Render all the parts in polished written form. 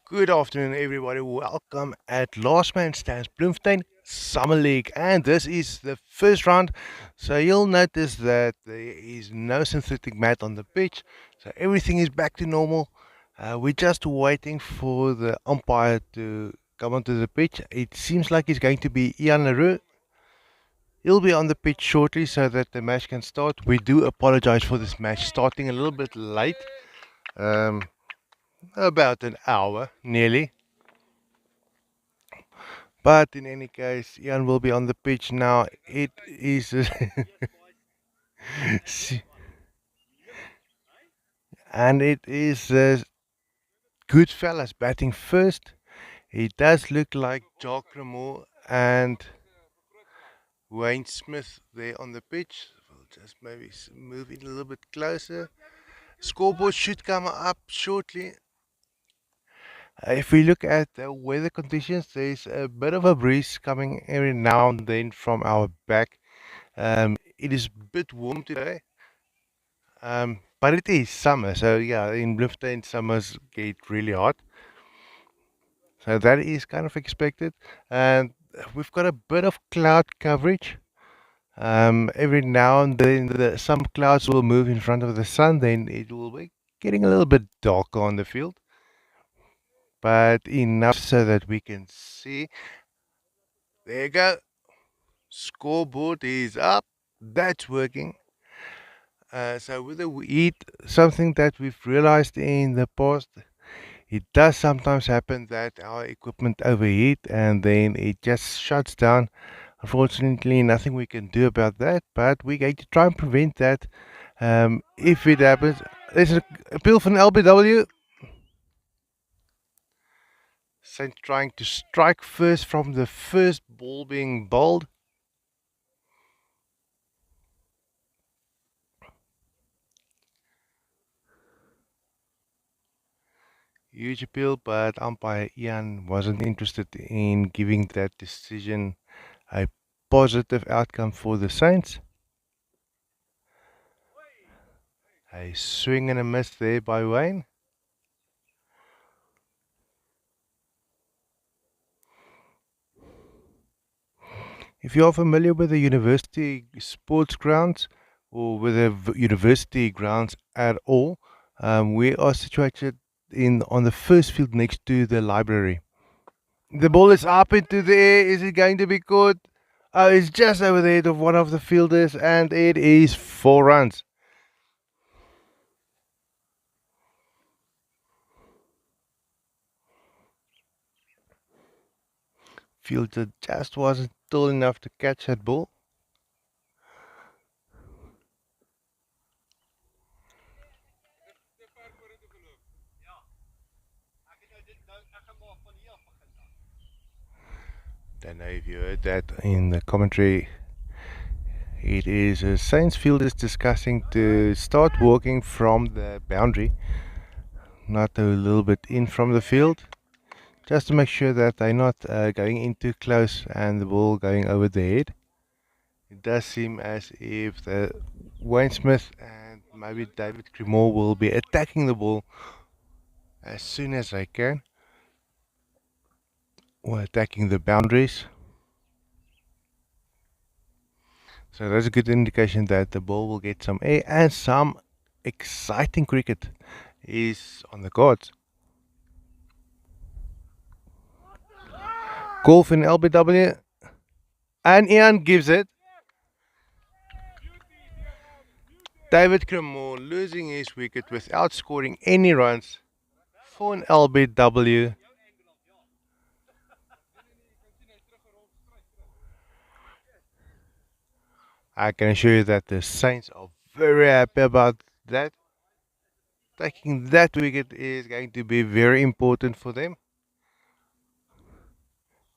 Good afternoon, everybody. Welcome at Last Man Stands Bloemfontein Summer League, and this is the first round. So you'll notice that there is no synthetic mat on the pitch, so everything is back to normal. We're just waiting for the umpire to come onto the pitch. It seems like it's going to be Ian Leroux. He'll be on the pitch shortly so that the match can start. We do apologize for this match starting a little bit late, um, about an hour nearly. But in any case, Ian will be on the pitch now. It is and it is Goodfellas batting first. It does look like Jock Remore and Wayne Smith there on the pitch. We'll just maybe move in a little bit closer. Scoreboard should come up shortly. If we look at the weather conditions, there's a bit of a breeze coming every now and then from our back. It is a bit warm today. But it is summer, so yeah, in Bloemfontein summers get really hot. So that is kind of expected. And we've got a bit of cloud coverage. Every now and then some clouds will move in front of the sun, then it will be getting a little bit darker on the field. But enough so that we can see. There you go. Scoreboard is up. That's working. So with the heat, something that we've realized in the past, it does sometimes happen that our equipment overheat and then it just shuts down. Unfortunately, nothing we can do about that, but we're going to try and prevent that. If it happens, there's an appeal from LBW. Saint trying to strike first from the first ball being bowled. Huge appeal, but umpire Ian wasn't interested in giving that decision a positive outcome for the Saints. A swing and a miss there by Wayne. If you are familiar with the university sports grounds or with the university grounds at all, we are situated in on the first field next to the library. The ball is up into the air. Is it going to be caught? Oh, it's just over the head of one of the fielders, and it is 4 runs. Fielder just wasn't tall enough to catch that ball. Don't know if you heard that in the commentary. It is Saints fielders discussing to start walking from the boundary, not a little bit in from the field, just to make sure that they're not going in too close and the ball going over the head. It does seem as if the Wayne Smith and maybe David Cremore will be attacking the ball as soon as they can, or attacking the boundaries. So that's a good indication that the ball will get some air and some exciting cricket is on the cards. Golf in LBW, and Ian gives it. David Cremore losing his wicket without scoring any runs for an LBW. I can assure you that the Saints are very happy about that. Taking that wicket is going to be very important for them.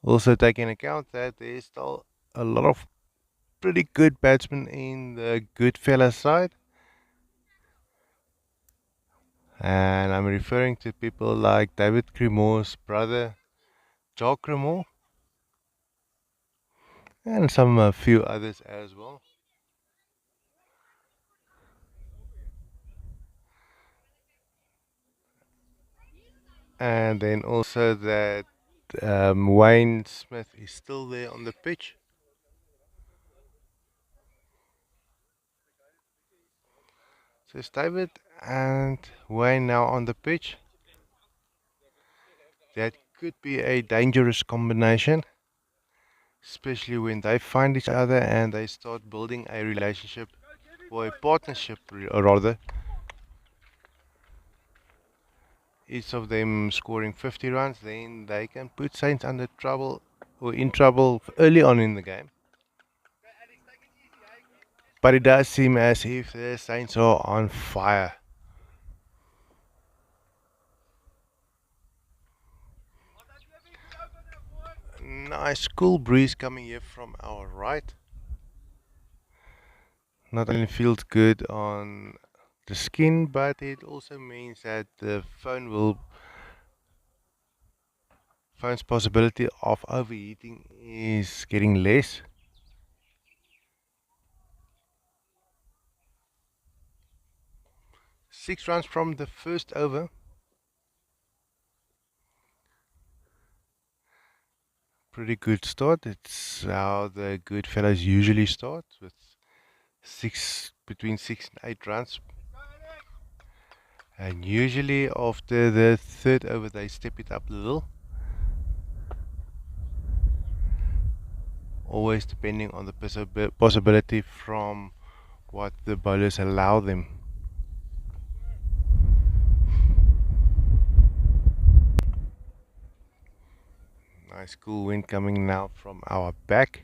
Also, taking account that there is still a lot of pretty good batsmen in the Goodfellas side. And I'm referring to people like David Cremore's brother, Jock Cremore, and some a few others as well. And then also that Wayne Smith is still there on the pitch. So it's David and Wayne now on the pitch. That could be a dangerous combination, especially when they find each other and they start building a relationship or a partnership, rather. Each of them scoring 50 runs, then they can put Saints under trouble or in trouble early on in the game. But it does seem as if the Saints are on fire. Nice cool breeze coming here from our right. Not only feels good on the skin, but it also means that the phone's possibility of overheating is getting less. 6 runs from the first over. Pretty good start. It's how the good fellows usually start, with between 6 and 8 runs. And usually after the third over they step it up a little. Always depending on the possibility from what the bowlers allow them. Nice cool wind coming now from our back.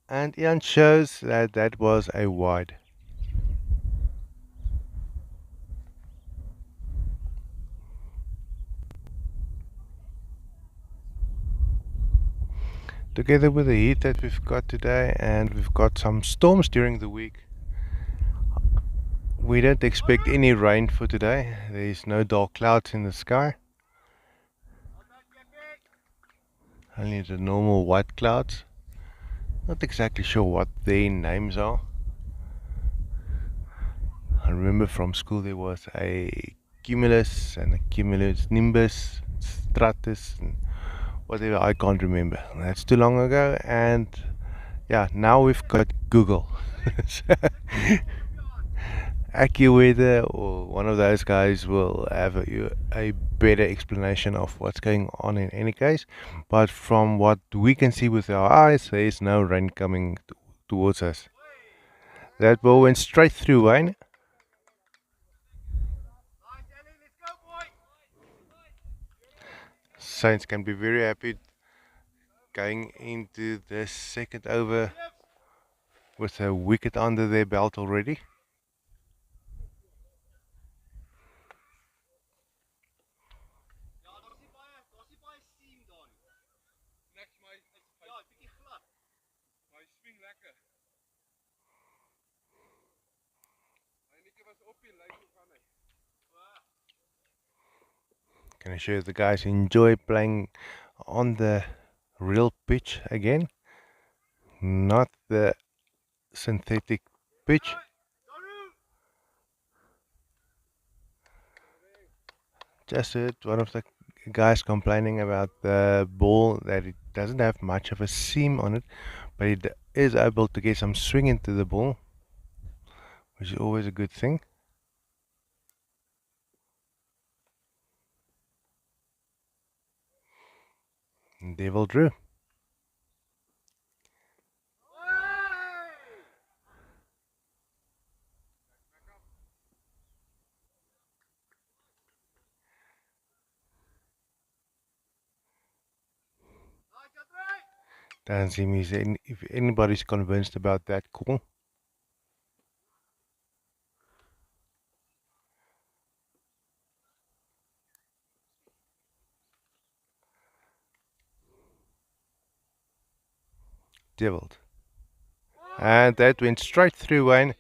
And Ian shows that that was a wide. Together with the heat that we've got today, and we've got some storms during the week, we don't expect any rain for today. There's no dark clouds in the sky. Only the normal white clouds. Not exactly sure what their names are. I remember from school there was a cumulus and a cumulus nimbus, stratus, and whatever. I can't remember. That's too long ago. And yeah, now we've got Google. AccuWeather or one of those guys will have a better explanation of what's going on in any case. But from what we can see with our eyes, there is no rain coming towards us. That ball went straight through Wayne. Saints can be very happy going into the second over with a wicket under their belt already. Can I show you the guys enjoy playing on the real pitch again, not the synthetic pitch. Just heard one of the guys complaining about the ball that it doesn't have much of a seam on it, but it is able to get some swing into the ball, which is always a good thing. Devil Drew. Doesn't seem if anybody's convinced about that call. Deviled. And that went straight through Wayne.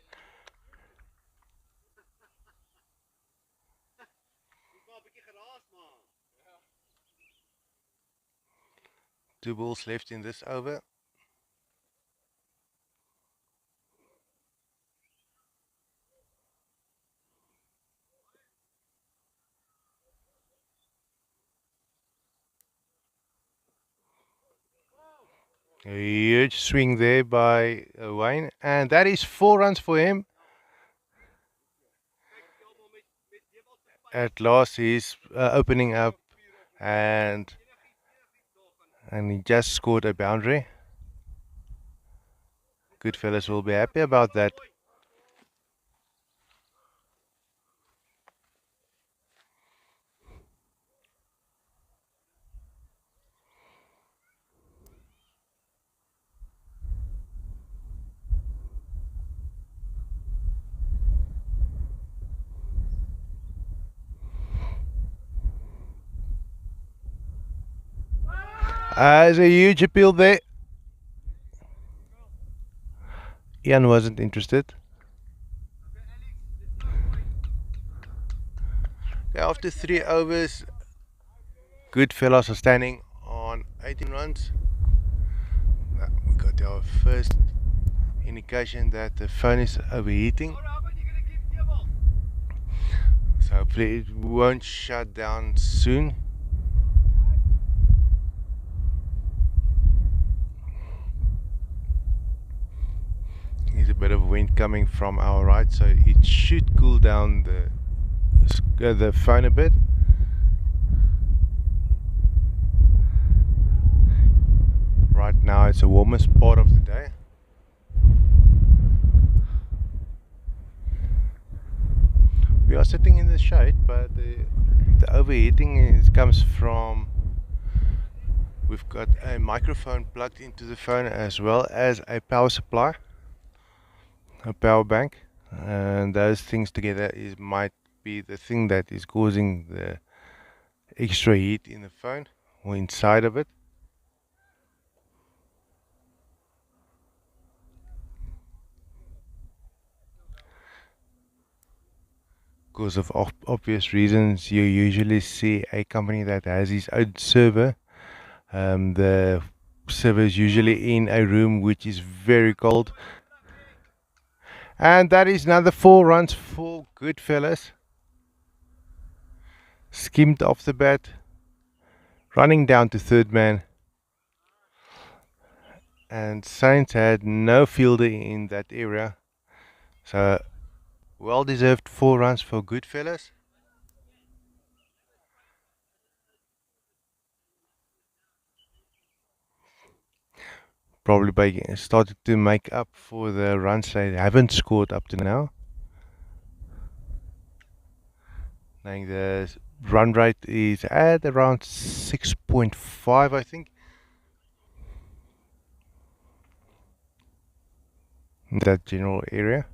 Two balls left in this over. A huge swing there by Wayne, and that is 4 runs for him. At last, he's opening up, and he just scored a boundary. Goodfellas will be happy about that. There's a huge appeal there. Ian wasn't interested. After 3 overs, Goodfellas are standing on 18 runs. We got our first indication that the phone is overheating. So hopefully it won't shut down soon. There's a bit of wind coming from our right, so it should cool down the phone a bit. Right now it's the warmest part of the day. We are sitting in the shade, but the overheating comes from, we've got a microphone plugged into the phone as well as a power supply, a power bank, and those things together might be the thing that is causing the extra heat in the phone or inside of it. Because of obvious reasons, you usually see a company that has its own server. The server is usually in a room which is very cold. And that is another 4 runs for Goodfellas. Skimmed off the bat, running down to third man. And Saints had no fielder in that area. So, well deserved 4 runs for Goodfellas. Probably by started to make up for the runs they haven't scored up to now. Like the run rate is at around 6.5, I think. In that general area.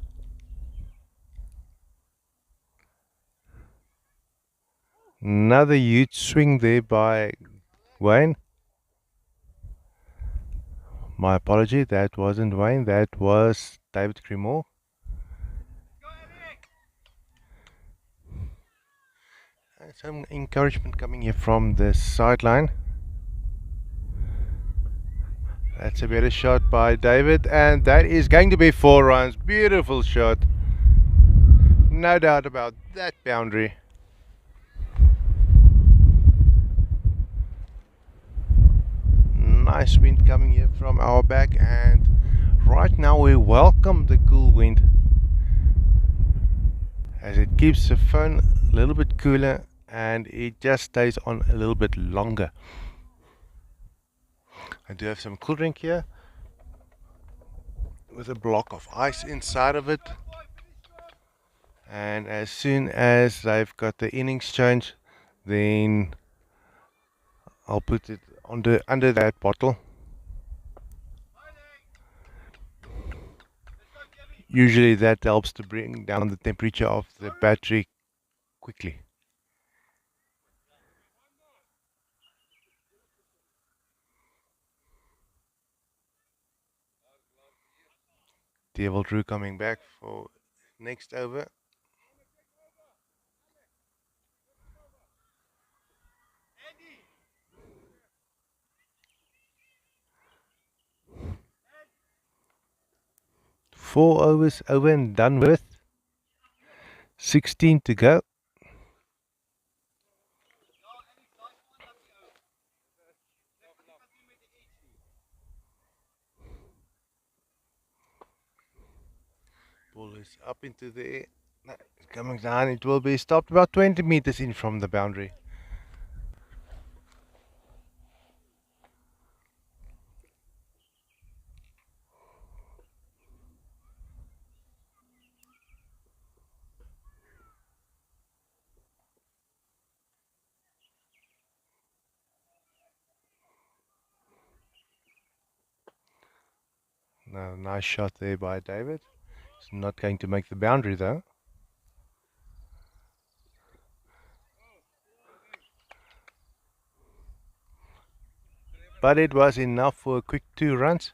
Another huge swing there by Wayne. My apology, that wasn't Wayne, that was David Cremor. Some encouragement coming here from the sideline. That's a better shot by David, and that is going to be 4 runs. Beautiful shot. No doubt about that boundary. Nice wind coming here from our back, and right now we welcome the cool wind as it keeps the phone a little bit cooler and it just stays on a little bit longer. I do have some cool drink here with a block of ice inside of it, and as soon as I've got the innings change, then I'll put it under that bottle. Usually that helps to bring down the temperature of the battery quickly. Devil Drew coming back for next over. Four overs over and done with. 16 to go. Ball is up into the air. No, it's coming down. It will be stopped about 20 meters in from the boundary. No, nice shot there by David. It's not going to make the boundary though. But it was enough for a quick 2 runs.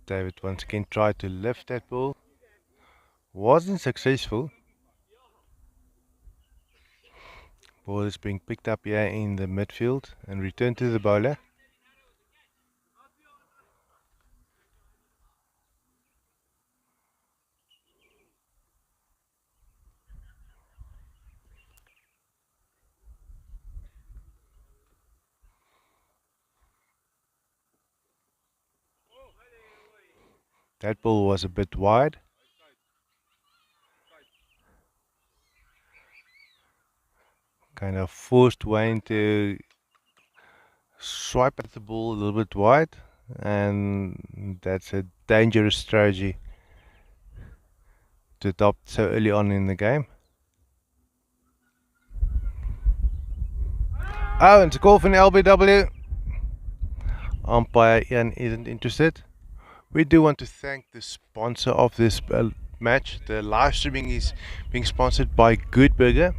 David once again tried to lift that ball. Wasn't successful. Ball is being picked up here in the midfield and returned to the bowler. That ball was a bit wide. Kind of forced Wayne to swipe at the ball a little bit wide, and that's a dangerous strategy to adopt so early on in the game. Oh, and it's a call for an LBW. Umpire Ian isn't interested. We do want to thank the sponsor of this match. The live streaming is being sponsored by Good Burger.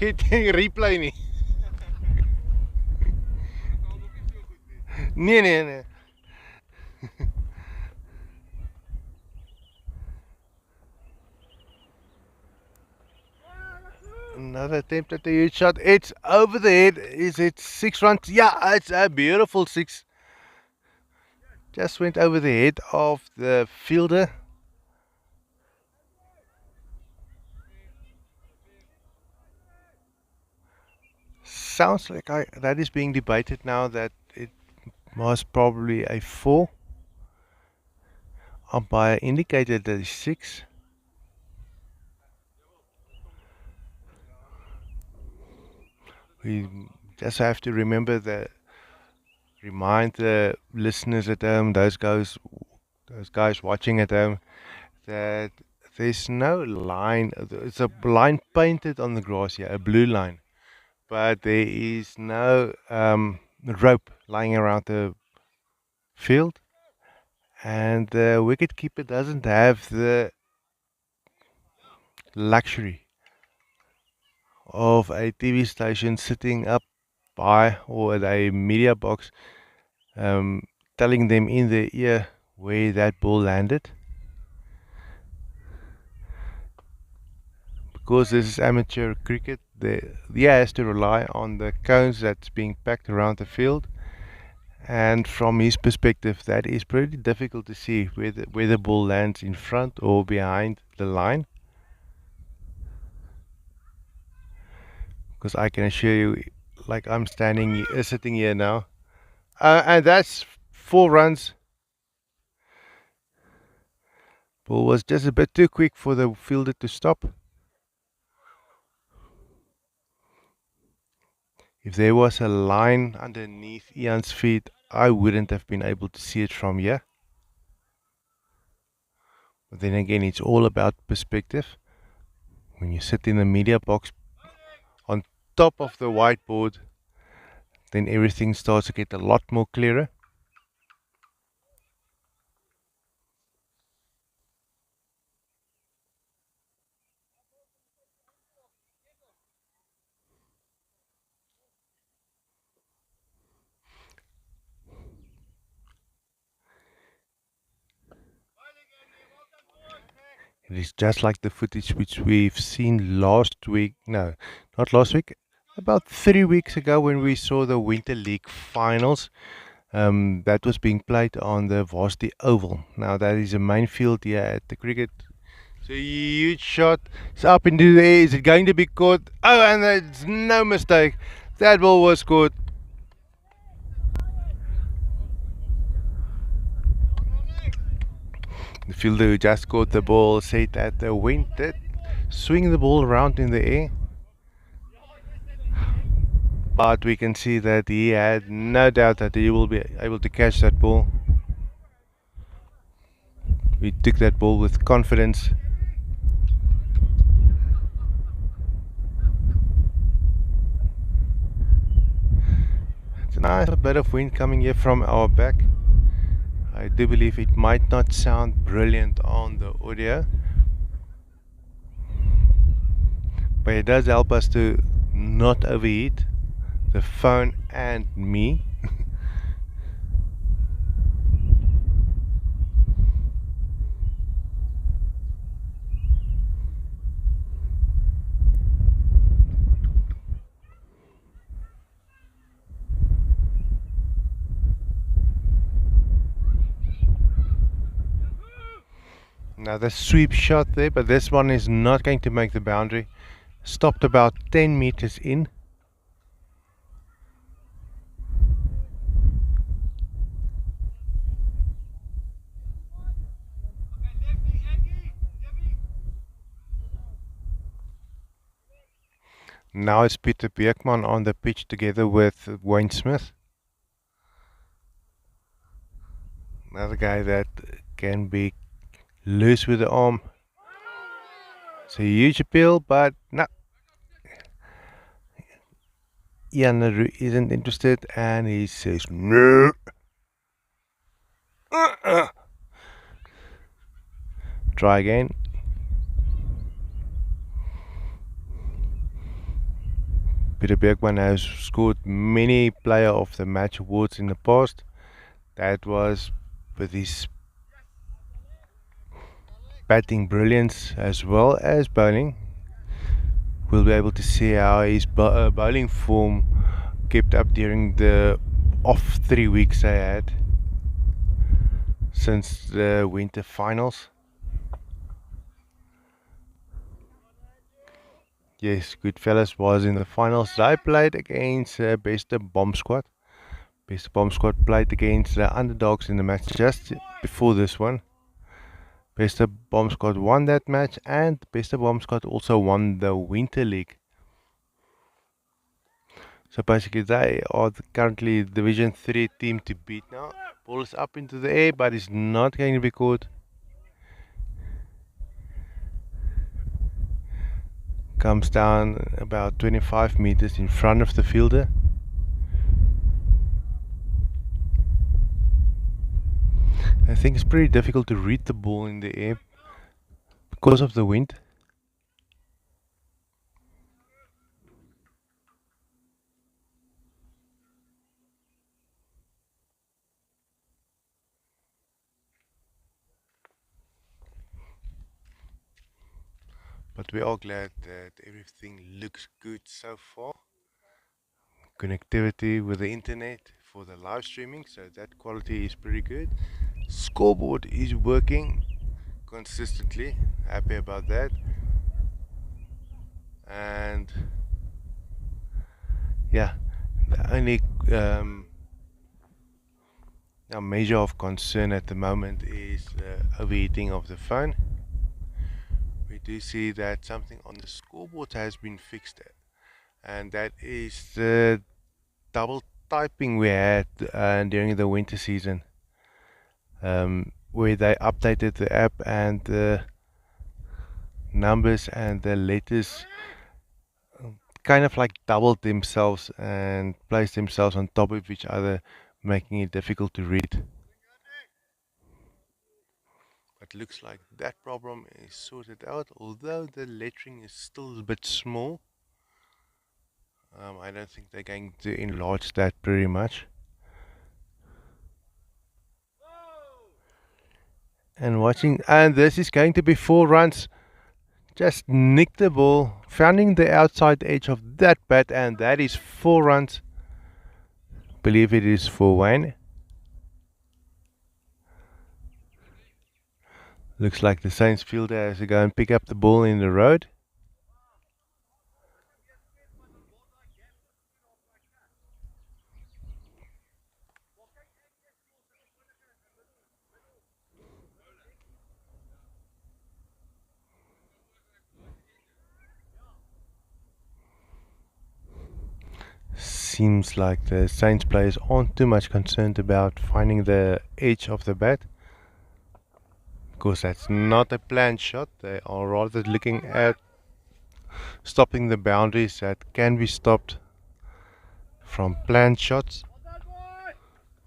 Kyk replay nie. Nee. Another attempt at a huge shot. It's over the head. Is it 6 runs? Yeah, it's a beautiful 6. Just went over the head of the fielder. Sounds like that is being debated now that it was probably a 4. Umpire indicated that it's 6. We just have to remember that, remind the listeners at home, those guys watching at home, that there's no line. It's a line painted on the grass here, a blue line, but there is no rope lying around the field, and the wicketkeeper doesn't have the luxury of a TV station sitting up by or at a media box telling them in their ear where that ball landed. Because this is amateur cricket, the has to rely on the cones that's being packed around the field. And from his perspective, that is pretty difficult to see where the ball lands in front or behind the line. Because I can assure you, like I'm sitting here now, and that's 4 runs. Ball was just a bit too quick for the fielder to stop. If there was a line underneath Ian's feet, I wouldn't have been able to see it from here. But then again, it's all about perspective. When you sit in the media box on top of the whiteboard, then everything starts to get a lot more clearer. It is just like the footage which we've seen last week. No, not last week. about 3 weeks ago when we saw the Winter League finals. That was being played on the Varsity Oval. Now that is the main field here at the cricket. So huge shot. It's up into the air. Is it going to be caught? Oh, and it's no mistake. That ball was caught. The fielder who just caught the ball said that the wind did swing the ball around in the air. But we can see that he had no doubt that he will be able to catch that ball. He took that ball with confidence. It's a nice bit of wind coming here from our back. I do believe it might not sound brilliant on the audio, but it does help us to not overheat the phone and me. Another sweep shot there, but this one is not going to make the boundary. Stopped about 10 meters in. Now it's Peter Beekman on the pitch together with Wayne Smith. Another guy that can be loose with the arm. It's a huge appeal, but no. Ian LaRue isn't interested and he says no. Try again. Peter Beekman has scored many Player of the Match awards in the past. That was with his batting brilliance as well as bowling. We'll be able to see how his bowling form kept up during the off 3 weeks I had since the winter finals. Yes, Goodfellas was in the finals. I played against Bester Bomb Squad. Bester Bomb Squad played against the underdogs in the match just before this one. Bester Bomb Squad won that match, and Bester Bomb Squad also won the Winter League. So basically, they are currently Division 3 team to beat now. Ball is up into the air, but it's not going to be caught. Comes down about 25 meters in front of the fielder. I think it's pretty difficult to read the ball in the air because of the wind. But we are glad that everything looks good so far. Connectivity with the internet for the live streaming, so that quality is pretty good. Scoreboard is working consistently, happy about that. And yeah, the only measure of concern at the moment is the overheating of the phone. We do see that something on the scoreboard has been fixed, and that is the double typing we had during the winter season, where they updated the app and the numbers and the letters kind of like doubled themselves and placed themselves on top of each other, making it difficult to read. It looks like that problem is sorted out, although the lettering is still a bit small. I don't think they're going to enlarge that very much. And watching, and this is going to be 4 runs. Just nicked the ball, finding the outside edge of that bat, and that is 4 runs. Believe it is for Wayne. Looks like the Saints fielder has to go and pick up the ball in the road. Seems like the Saints players aren't too much concerned about finding the edge of the bat, because that's not a planned shot. They are rather looking at stopping the boundaries that can be stopped from planned shots,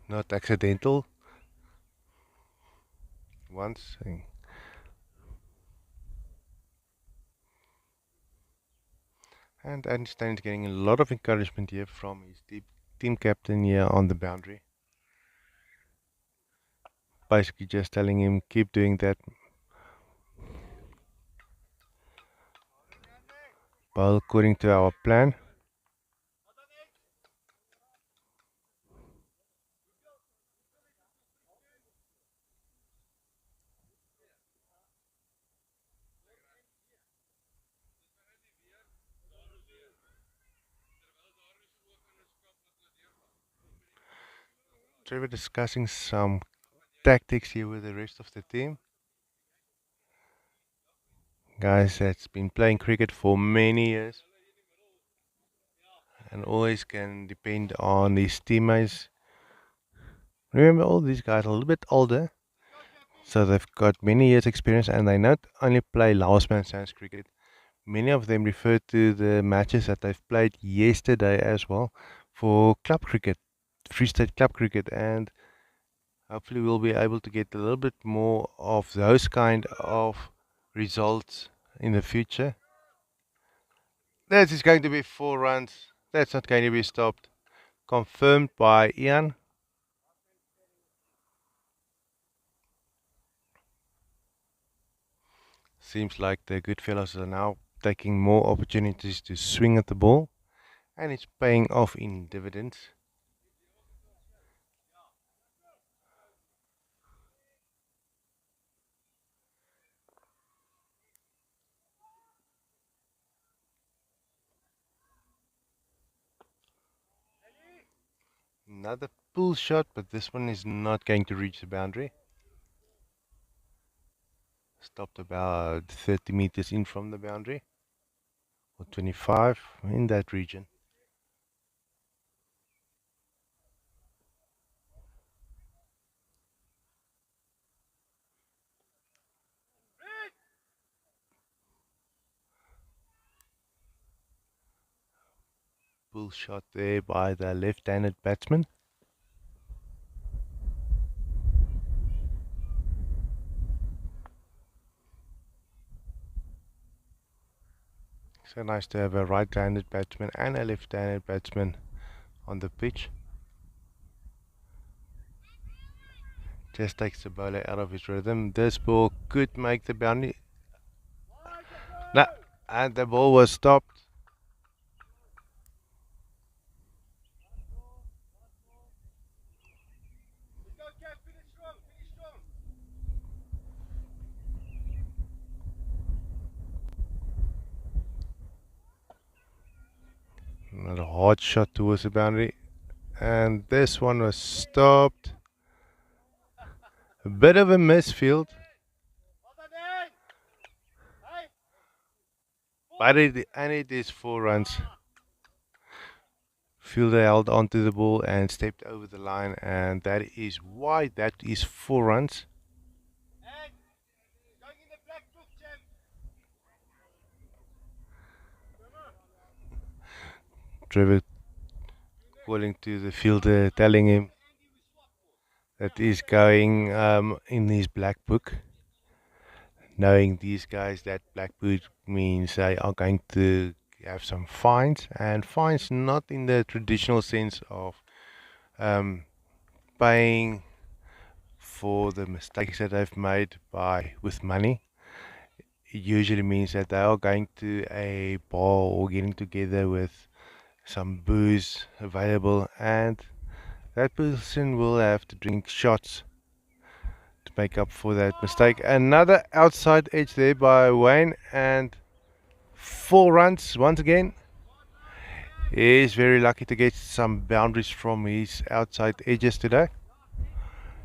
not accidental ones. And Einstein is getting a lot of encouragement here from his team captain here on the boundary. Basically just telling him keep doing that. Ball according to our plan. Trevor discussing some tactics here with the rest of the team. Guys that's been playing cricket for many years and always can depend on his teammates. Remember, all these guys are a little bit older, so they've got many years experience and they not only play last man stands cricket. Many of them refer to the matches that they've played yesterday as well for club cricket, Free State club cricket, and hopefully we'll be able to get a little bit more of those kind of results in the future. That is going to be 4 runs. That's not going to be stopped. Confirmed by Ian. Seems like the good fellows are now taking more opportunities to swing at the ball, and it's paying off in dividends. Another pull shot, but this one is not going to reach the boundary. Stopped about 30 meters in from the boundary, or 25 in that region. Pull shot there by the left-handed batsman. So nice to have a right-handed batsman and a left-handed batsman on the pitch. Just takes the bowler out of his rhythm. This ball could make the boundary. No, and the ball was stopped. Another hard shot towards the boundary. And this one was stopped. A bit of a misfield. But it is 4 runs. Fielder held onto the ball and stepped over the line, and that is why that is 4 runs. Trevor calling to the fielder, telling him that he's going in his black book. Knowing these guys, that black book means they are going to have some fines, and fines not in the traditional sense of um, paying for the mistakes that they've made by with money. it usually means that they are going to a bar or getting together with some booze available, and that person will have to drink shots to make up for that mistake. Another outside edge there by Wayne, and 4 runs once again. He is very lucky to get some boundaries from his outside edges today.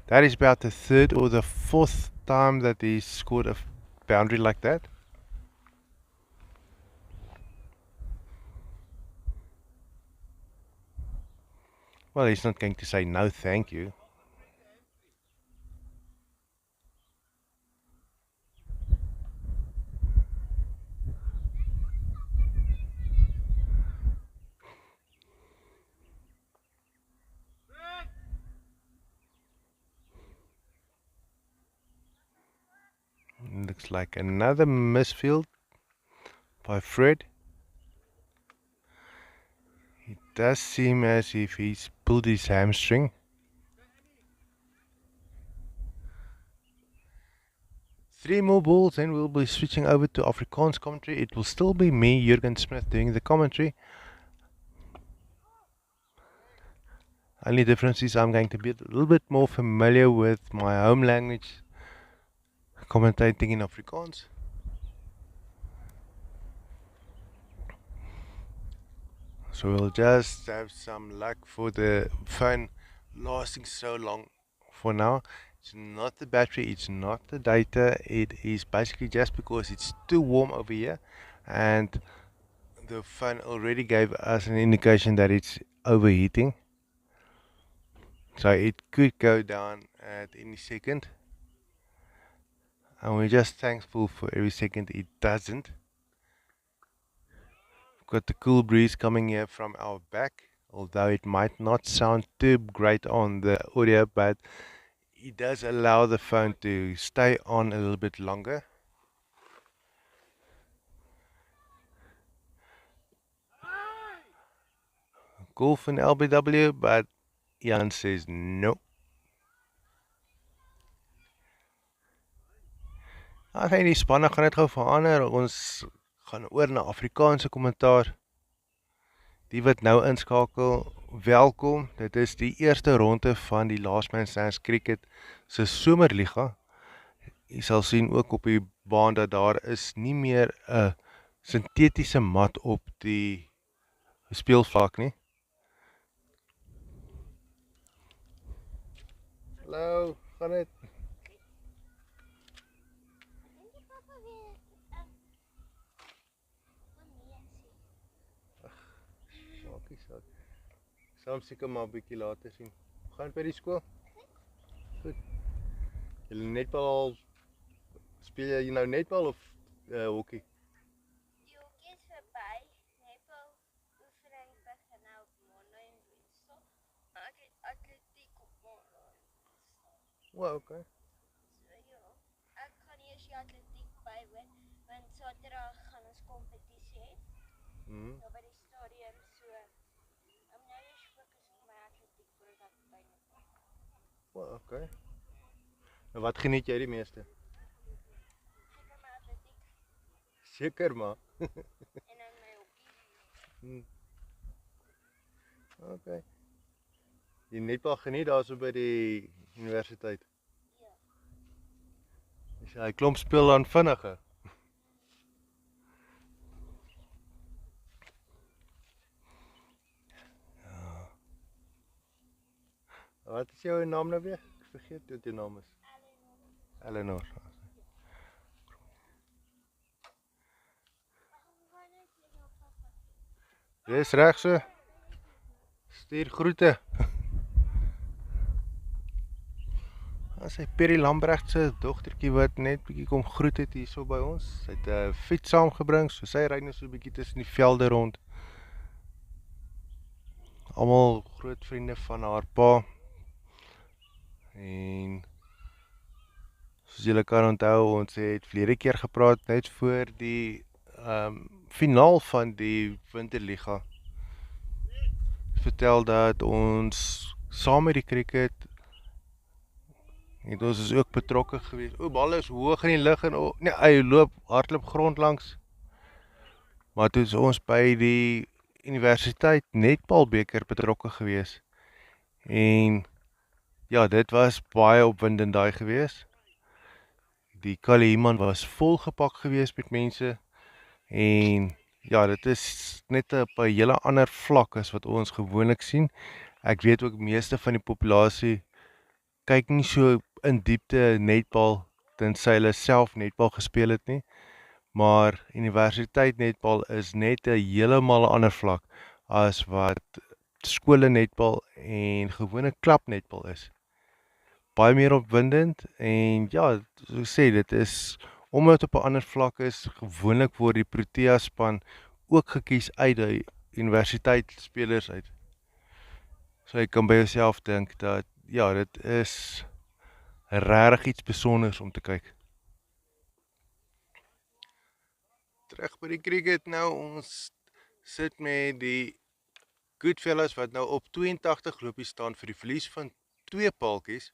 That is about the third or the fourth time that he's scored a boundary like that. Well, he's not going to say no thank you. Looks like another misfield by Fred. It does seem as if he's pulled his hamstring. Three more balls and we'll be switching over to Afrikaans commentary. It will still be me, Jurgen Smith, doing the commentary. Only difference is I'm going to be a little bit more familiar with my home language, commentating in Afrikaans. So we'll just have some luck for the phone lasting so long for now. It's not the battery, it's not the data, it is basically just because it's too warm over here, and the phone already gave us an indication that it's overheating. So it could go down at any second. And we're just thankful for every second it doesn't. We've got the cool breeze coming here from our back, although it might not sound too great on the audio, but it does allow the phone to stay on a little bit longer. Golf in LBW, but Jan says no. Ek dink die spanne gaan net gou verander. Ons gaan oor na Afrikaanse kommentaar. Die wat nou inskakel, welkom. Dit is die eerste ronde van die Last Man Stands Cricket se somerliga. Jy sal sien ook op die baan dat daar is nie meer 'n sintetiese mat op die speelvlak nie. Hallo, gaan dit? Maakie saak. Saam seker maar 'n bietjie later sien. Gaan by die skool? Goed. Julle netbal speel jy nou netbal of hokkie? Die hokkie is verby. Netbal oefening begin nou op Maandag en Woensdag. Maar ek het atletiek op Maandag en Woensdag. Wow, okay. So ja, ek gaan eers die atletiek bywoon, want Saterdag gaan ons kompetisie hê. Nou by die stadion, so I'm nou eers fokus op my atletiek voordat ek by netbal gaan. Wow, okay. Nou wat geniet jy die meeste? Seker my atletiek Seker maar. en dan my hokkie. Okay. Die netbal geniet daarso by die universiteit. Ja. As jy klomp speel dan vinniger. Ja. Wat is jou naam nou weer? Ek vergeet wat jou naam is. Eleanor. Dis reg so. Stuur groete. As hy Perry Lambrecht se dogtertjie wat net bietjie kom groet het hierso by ons. Sy het 'n fiets saamgebring, so sy ry net so bietjie tussen die velde rond. Almal groot vriende van haar pa. En soos julle kan onthou, ons het verlede keer gepraat net voor die finaal van die Winterliga. Vertel dat ons saam met die cricket En ons is ook betrokke geweest. O, bal is hoog in die lug en nee, hy loop hardloop grond langs. Maar toe is ons by die universiteit netbalbeker betrokke geweest. En ja, dit was baie opwindend daai geweest. Die Kaliman was volgepak geweest met mense en ja, dit is net op 'n hele ander vlak as wat ons gewoonlik sien. Ek weet ook meeste van die populasie kyk nie so in diepte netbal tensy hulle self netbal gespeel het nie, maar universiteit netbal is net 'n heeltemal 'n ander vlak as wat skole netbal en gewone klap netbal is. Baie meer opwindend en ja, soos ek sê, dit is omdat op 'n ander vlak is, gewoonlik word die Protea span ook gekies uit die universiteitsspelers uit. So jy kan by jouself dink dat ja, dit is regtig iets spesiaals om te kyk. Terug by die cricket nou, ons sit met die Goodfellas wat nou op 82 lopies staan vir die verlies van 2 paaltjies.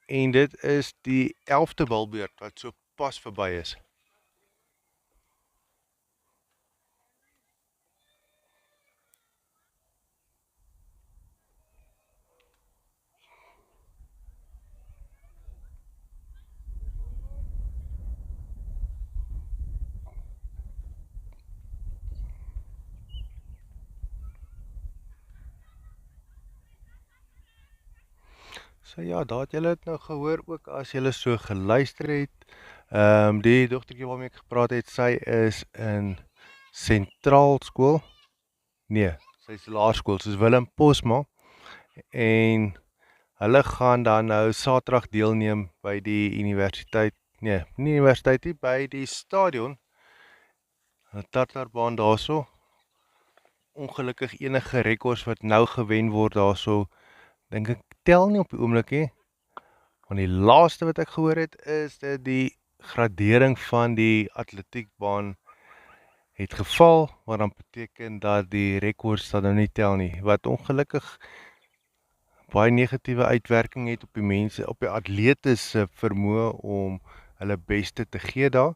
En dit is die 11de balbeurt wat so pas verby is. So ja, daar het julle het nou gehoor ook as julle so geluister het. Die dogtertjie waarmee ek gepraat het, sy is in sentraal skool. Nee, sy is laerskool, soos Willem Posma en hulle gaan dan nou Saterdag deelneem by die universiteit. Nee, nie universiteit nie, by die stadion. 'n Tartarbaan daarso. Ongelukkig enige rekords wat nou gewen word daarso, dink ek tel nie op die oomblik nie. Want die laaste wat ek gehoor het is dat die gradering van die atletiekbaan het geval, wat dan beteken dat die rekords dan nou nie tel nie, wat ongelukkig baie negatiewe uitwerking het op die mense, op die atlete se vermoë om hulle beste te gee daar.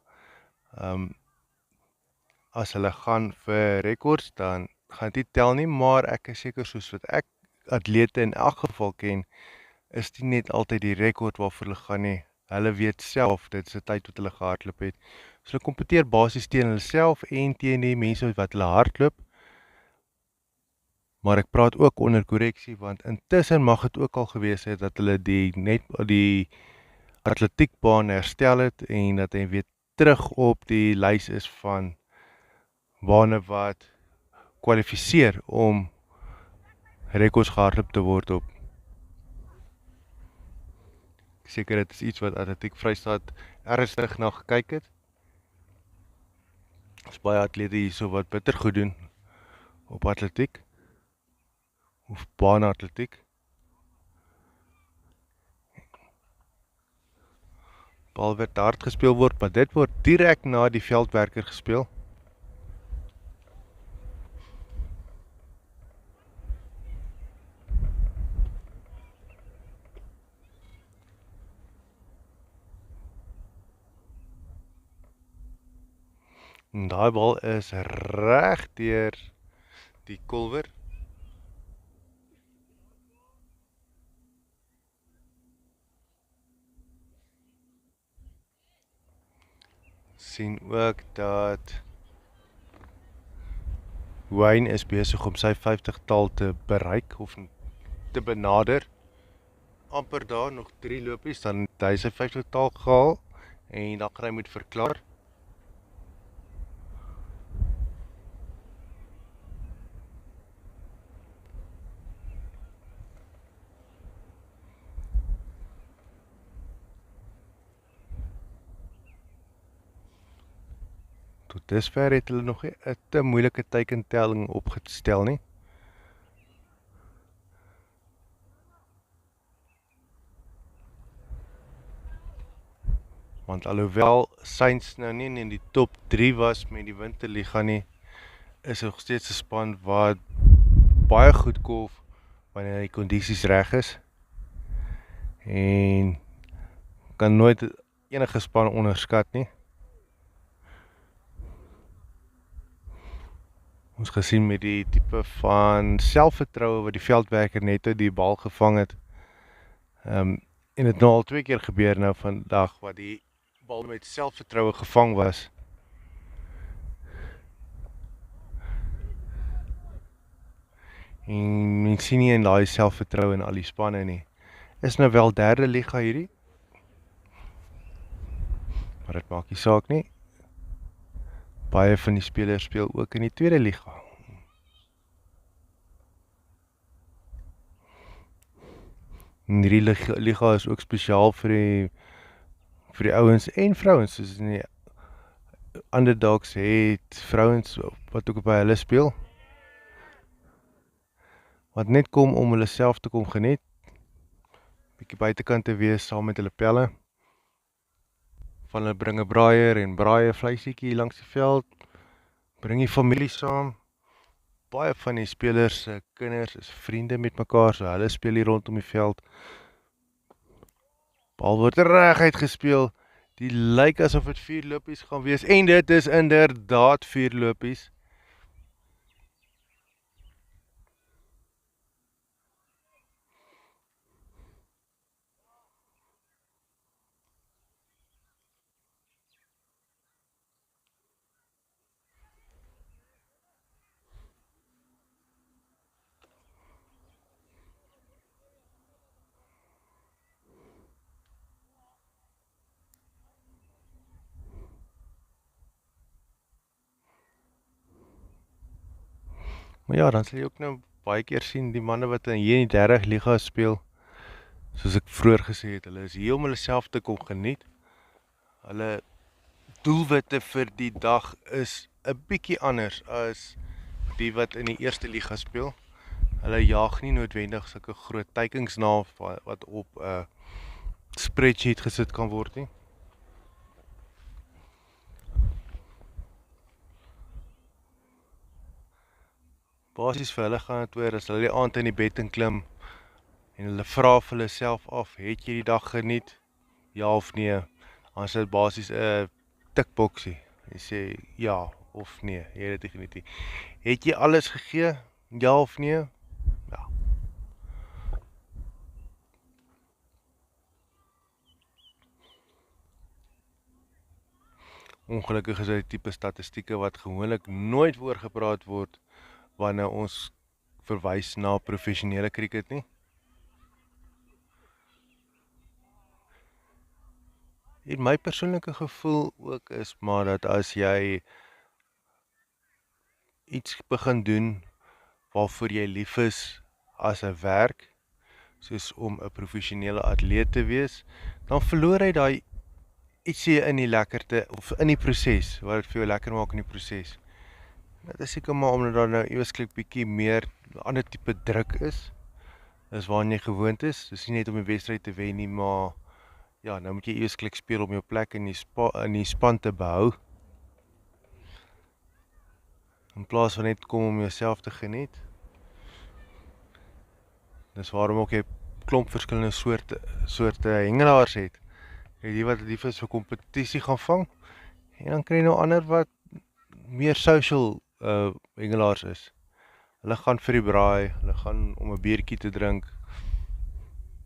As hulle gaan vir rekords, dan gaan dit nie tel nie, maar ek is seker soos wat ek atlete in elk geval ken, is dit net altyd die rekord waarvoor hulle gaan nie. Hulle weet self, dit is 'n tyd wat hulle gehardloop het. So hulle kompeteer basies teen hulle self en teen die mense wat hulle hardloop. Maar ek praat ook onder korreksie, want intussen mag dit ook al gewees het dat hulle die atletiekbaan herstel het en dat hy weer terug op die lys is van bane wat kwalifiseer om rekords gehardloop te word op. Seker dit is iets wat Atletiek Vrystaat ernstig na gekyk het. Is baie atlete hierso wat bitter goed doen op atletiek of baanatletiek. Bal wat hard gespeel word, maar dit word direk na die veldwerker gespeel. En daai bal is reg deur die kolwer. Sien ook dat Wayne is besig om sy 50-tal te bereik of te benader. Amper daar, nog 3 lopies, dan het hy sy 50-tal gehaal en dan gaan hy moet verklaar. Tot dusver het hulle nog 'n te moeilike teikentelling opgestel nie. Want alhoewel Saints nou nie in die top 3 was met die Winterliga nie, is nog steeds 'n span wat baie goed golf wanneer die kondisies reg is. en kan nooit enige span onderskat nie. Ons gesien met die tipe van selfvertroue wat die veldwerker net uit die bal gevang het. En het nou al 2 keer gebeur nou vandag wat die bal met selfvertroue gevang was. En mens sien nie in daai selfvertroue in al die spanne nie. Is nou wel derde liga hierdie, maar dit maak nie saak nie. Baie van die spelers speel ook in die tweede liga. En hierdie liga is ook spesiaal vir die ouens en vrouens, soos in die underdogs het vrouens wat ook by hulle speel, wat net kom om hulle self te kom geniet, bietjie buitekant te wees saam met hulle pelle, van hulle bring 'n braaier en braai 'n vleisiekie langs die veld, bring die familie saam. Baie van die spelers se kinders is vriende met mekaar, so hulle speel hier rondom die veld. Bal word reguit gespeel. Die lyk asof dit 4 lopies gaan wees en dit is inderdaad 4 lopies. Maar ja, dan sal jy ook nou baie keer sien die manne wat hier in die derde liga speel, soos ek vroeër gesê het, hulle is hier om hulle self te kom geniet. Hulle doelwitte vir die dag is 'n bietjie anders as die wat in die eerste liga speel. Hulle jaag nie noodwendig sulke groot teikens na wat op 'n spreadsheet gesit kan word nie. Basies vir hulle gaan dit oor as hulle die aand in die bed klim en hulle vra vir hulle self af, het jy die dag geniet? Ja of nee? Dan is dit basies 'n tikboksie. Jy sê ja of nee, jy het dit geniet nie. Het jy alles gegee? Ja of nee? Ja. Ongelukkig is dit die tipe statistieke wat gewoonlik nooit oorgepraat word wanneer ons verwys na professionele cricket nie. En my persoonlike gevoel ook is maar dat as jy iets begin doen waarvoor jy lief is as 'n werk, soos om 'n professionele atleet te wees, dan verloor hy daai ietsie in die lekkerte of in die proses, wat dit vir jou lekker maak in die proses. Dit is seker maar omdat daar nou ewesklik bietjie meer ander tipe druk is waaraan jy gewoond is. Dis nie net om die wedstryd te wen nie, maar ja, nou moet jy ewesklik speel om jou plek in die span te behou. In plaas van net kom om jouself te geniet. Dis waarom ook jy klomp verskillende soorte hengelaars het. Jy die wat lief is vir kompetisie gaan vang en dan kry jy nou ander wat meer social hengelaars is. Hulle gaan vir die braai, hulle gaan om 'n biertjie te drink.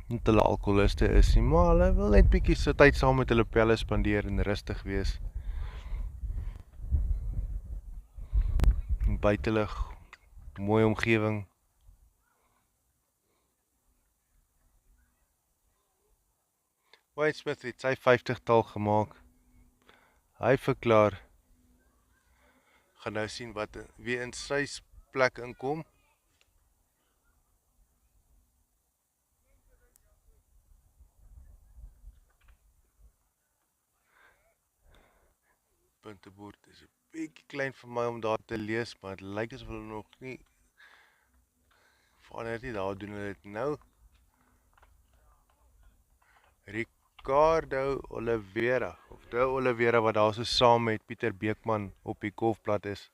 Nie hulle alkoholiste is nie, maar hulle wil net bietjie so tyd saam met hulle pelle spandeer en rustig wees. Buitelug, mooi omgewing. Wade Smith het sy 50-tal gemaak. Hy verklaar, gaan nou sien wat wie in sy plek inkom. Puntebord is 'n bietjie klein vir my om daar te lees, maar dit lyk asof hulle nog nie verander nie. Daar doen hulle dit nou. Ricardo Oliveira, of de Oliveira wat daar so saam met Pieter Beekman op die golfblad is.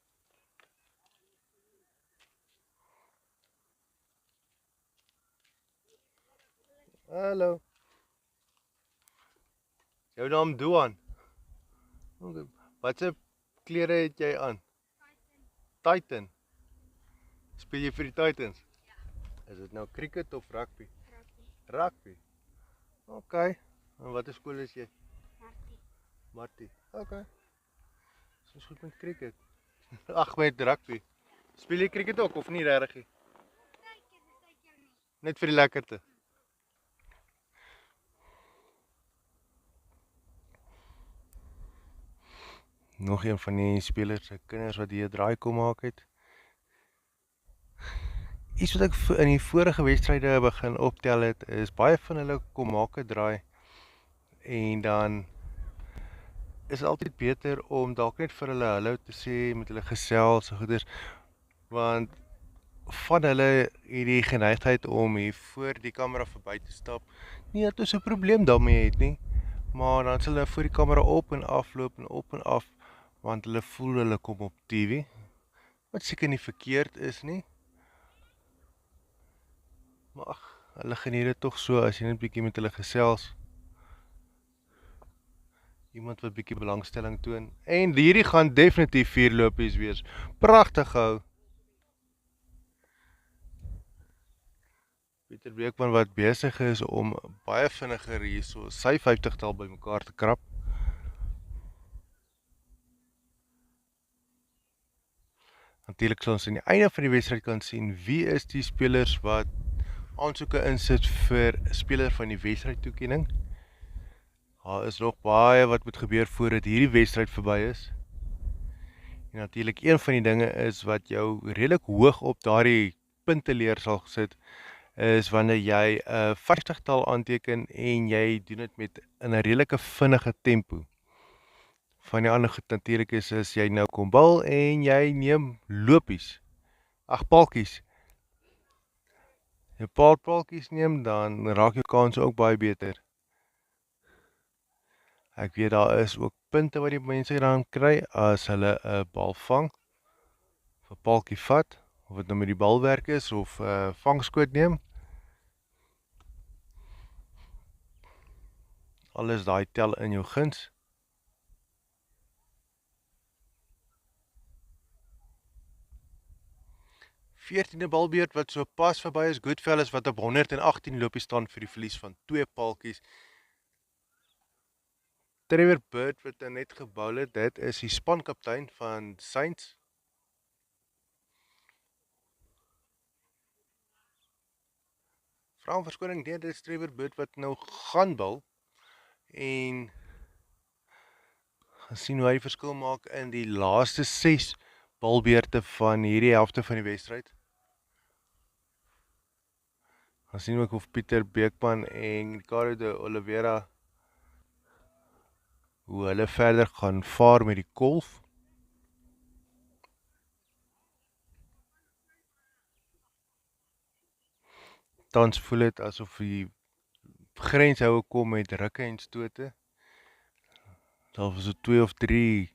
Hallo. Jou naam Duan. Okay. Watse klere het jy aan? Titan. Speel jy vir die Titans? Ja. Is dit nou cricket of rugby? Rugby. Okay. En watter skool is jy? Martie. Okay. Soos goed met cricket. Ag, met rugby. Speel jy cricket ook of nie regtig nie? Net vir die lekkerte. Nog een van die spelers se kinders wat hier 'n draai kom maak het. Iets wat ek in die vorige wedstryde begin optel het, is baie van hulle kom maak 'n draai en dan is dit altyd beter om dalk net vir hulle hallo te sê, met hulle gesels en goeders, want van hulle het die geneigtheid om hier voor die kamera verby te stap. Nie dat ons 'n probleem daarmee het nie, maar dan sal hulle voor die kamera op en af, want hulle voel hulle kom op TV, wat seker nie verkeerd is nie. Maar ag, hulle geniet dit tog so as jy net bietjie met hulle gesels. Iemand wat bietjie belangstelling toon. En hierdie gaan definitief 4 lopies wees. Pragtig gehou. Pieter Beekman wat besig is om baie vinniger hierso sy 50-tal bymekaar te krap. Natuurlik sal ons aan die einde van die wedstryd kan sien wie is die spelers wat aansoeke insit vir speler van die wedstryd toekenning. Daar is nog baie wat moet gebeur voordat hierdie wedstryd verby is. En natuurlik een van die dinge is wat jou redelik hoog op daardie punteleer sal sit, is wanneer jy 'n 50-tal aanteken en jy doen dit met in 'n redelike vinnige tempo. Van die ander goed natuurlik is as jy nou kom bal en jy neem lopies. Ag, paltjies. Jy paltjies neem, dan raak jou kans ook baie beter. Ek weet daar is ook punte wat die mense dan kry as hulle 'n bal vang, of 'n paltjie vat, of dit nou met die balwerk is of 'n vangskoot neem. Alles daai tel in jou guns. Veertiende balbeurt wat so pas verby is, Goodfellas wat op 118 lopies staan vir die verlies van 2 paltjies. Trevor Bird wat net gebou het, dit is die spankaptein van Saints. Vra om verskoning, nee, dit is Trevor Bird wat nou gaan bal en gaan sien hoe hy verskil maak in die laaste 6 balbeurte van hierdie helfte van die wedstryd. Gaan sien ook of Pieter Beekman en Ricardo de Oliveira hoe hulle verder gaan vaar met die golf. Tans voel dit asof die grenshoue kom met rukke en stote. Daar was so 2 of 3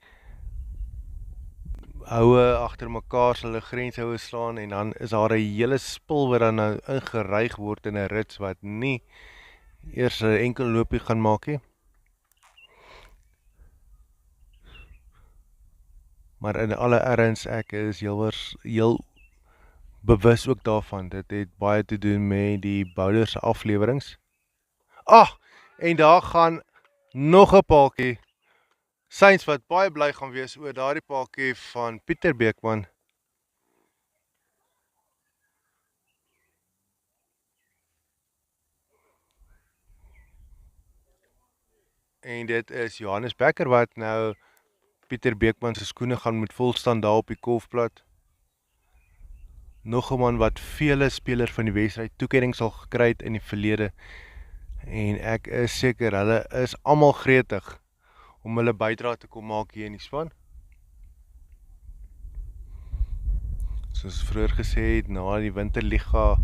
houe agter mekaar sal 'n grenshoue slaan en dan is daar 'n hele spul wat dan nou ingeryg word in 'n rits wat nie eers 'n enkel loopie gaan maak nie. Maar in alle erns ek is heel bewus ook daarvan. Dit het baie te doen met die bowler se aflewerings. Ag, en daar gaan nog 'n paaltjie. Saints wat baie bly gaan wees oor daardie paaltjie van Pieter Beekman. En dit is Johannes Becker wat nou Pieter Beekman se skoene gaan moet volstaan daar op die kolfplat. Nog 'n man wat vele spelers van die wedstryd toekenning sal gekry het in die verlede. En ek is seker hulle is almal gretig om hulle bydrae te kom maak hier in die span. Soos vroeër gesê het, na die Winterliga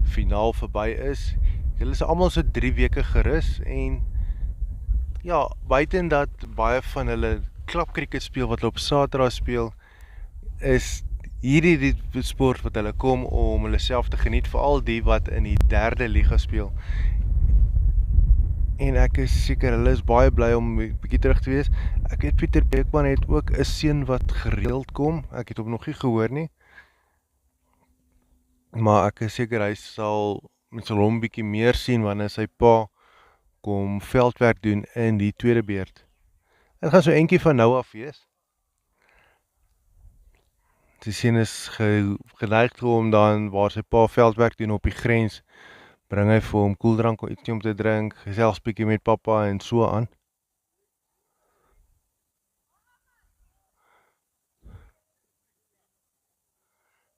finaal verby is, hulle is almal so 3 weke gerus en ja, buiten dat baie van hulle klapkriket speel wat hulle op Saterdag speel, is hierdie die sport wat hulle kom om hulle self te geniet, veral die wat in die 3de liga speel. En ek is seker hulle is baie bly om 'n bietjie terug te wees. Ek weet Pieter Beekman het ook 'n seun wat gereeld kom. Ek het hom nog nie gehoor nie, maar ek is seker hy sal hom bietjie meer sien wanneer sy pa kom veldwerk doen in die tweede beurt. Dit gaan so eentjie van nou af wees. Die seun is geneig om dan waar sy pa veldwerk doen op die grens, bring hy vir hom koeldrank of ietsie om te drink, gesels bietjie met pappa en so aan.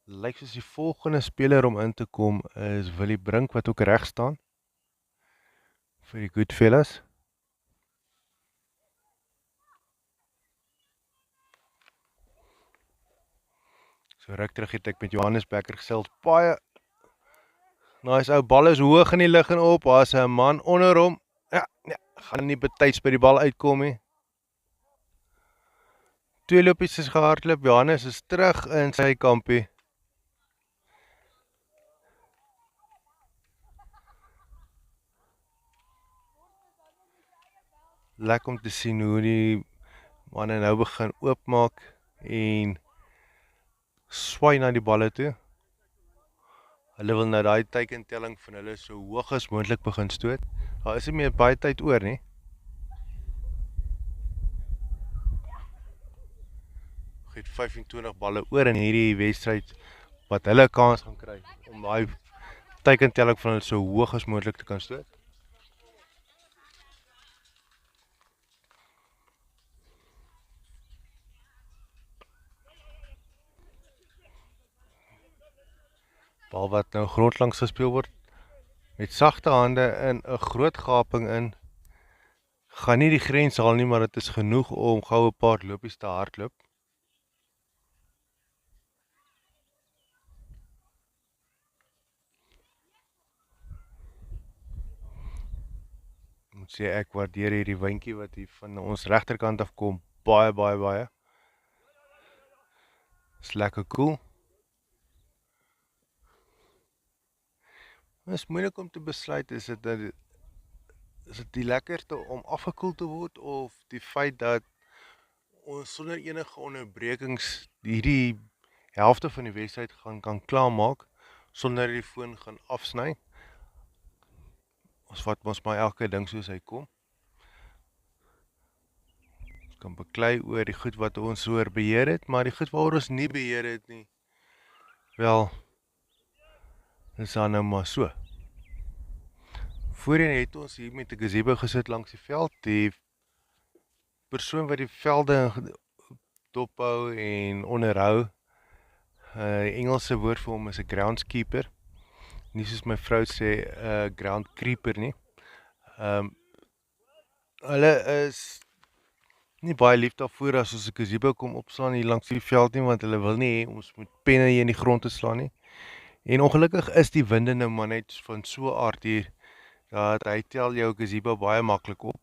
Lyk soos die volgende speler om in te kom is Willie Brink wat ook reg staan vir die Goodfellas. So ruk terug het ek met Johannes Becker gesels. Baie nice ou bal is hoog in die lug en op. Daar's 'n man onder hom. Ja, gaan nie betyds by die bal uitkom nie. Twee lopies is gehardloop. Johannes is terug in sy kampie. Lekker om te sien hoe die manne nou begin oopmaak en swaai na die balle toe. Hulle wil nou daai teikentelling van hulle so hoog as moontlik begin stoot. Daar is nie meer baie tyd oor nie. Het 25 balle oor in hierdie wedstryd wat hulle 'n kans gaan kry om daai teikentelling van hulle so hoog as moontlik te kan stoot. Bal wat nou grondlangs gespeel word met sagte hande in 'n groot gaping in. Gaan nie die grens haal nie, maar dit is genoeg om gou 'n paar lopies te hardloop. Moet sê ek waardeer hierdie windjie wat hier van ons regterkant af kom baie. Is lekker cool. Dit is moeilik om te besluit is dit die lekkerste om afgekoel te word of die feit dat ons sonder enige onderbrekings hierdie helfte van die wedstryd kan klaarmaak sonder die foon gaan afsny. Ons vat ons maar elke ding soos hy kom. Ons kan beklei oor die goed wat ons oor beheer het, maar die goed waaroor ons nie beheer het nie, wel, is dan nou maar so. Voorheen het ons hier met 'n gazebo gesit langs die veld. Die persoon wat die velde dophou en onderhou, Engelse woord vir hom is 'n groundskeeper. Nie soos my vrou sê 'n ground creeper nie. Hulle is nie baie lief daarvoor as ons 'n gazebo kom opslaan hier langs die veld nie, want hulle wil nie hê ons moet penne hier in die grond te slaan nie. En ongelukkig is die winde nou maar net van so aard hier dat hy tel jou gazebo baie maklik op.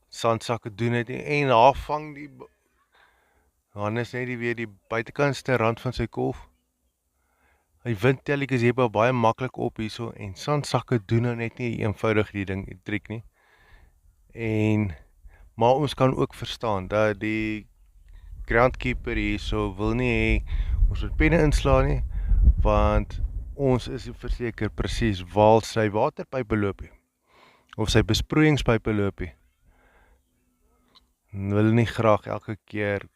Sandsakke doen dit en daar vang die Hannes net weer die buitekantste rand van sy kolf. Hy wind tel die gazebo baie maklik op hierso en sandsakke doen nou net nie eenvoudig die triek nie. Maar ons kan ook verstaan dat die groundkeeper hierso wil nie hê ons moet penne inslaan nie, want ons is verseker presies waar sy waterpype loop of sy besproeiingspype loop. Wil nie graag elke keer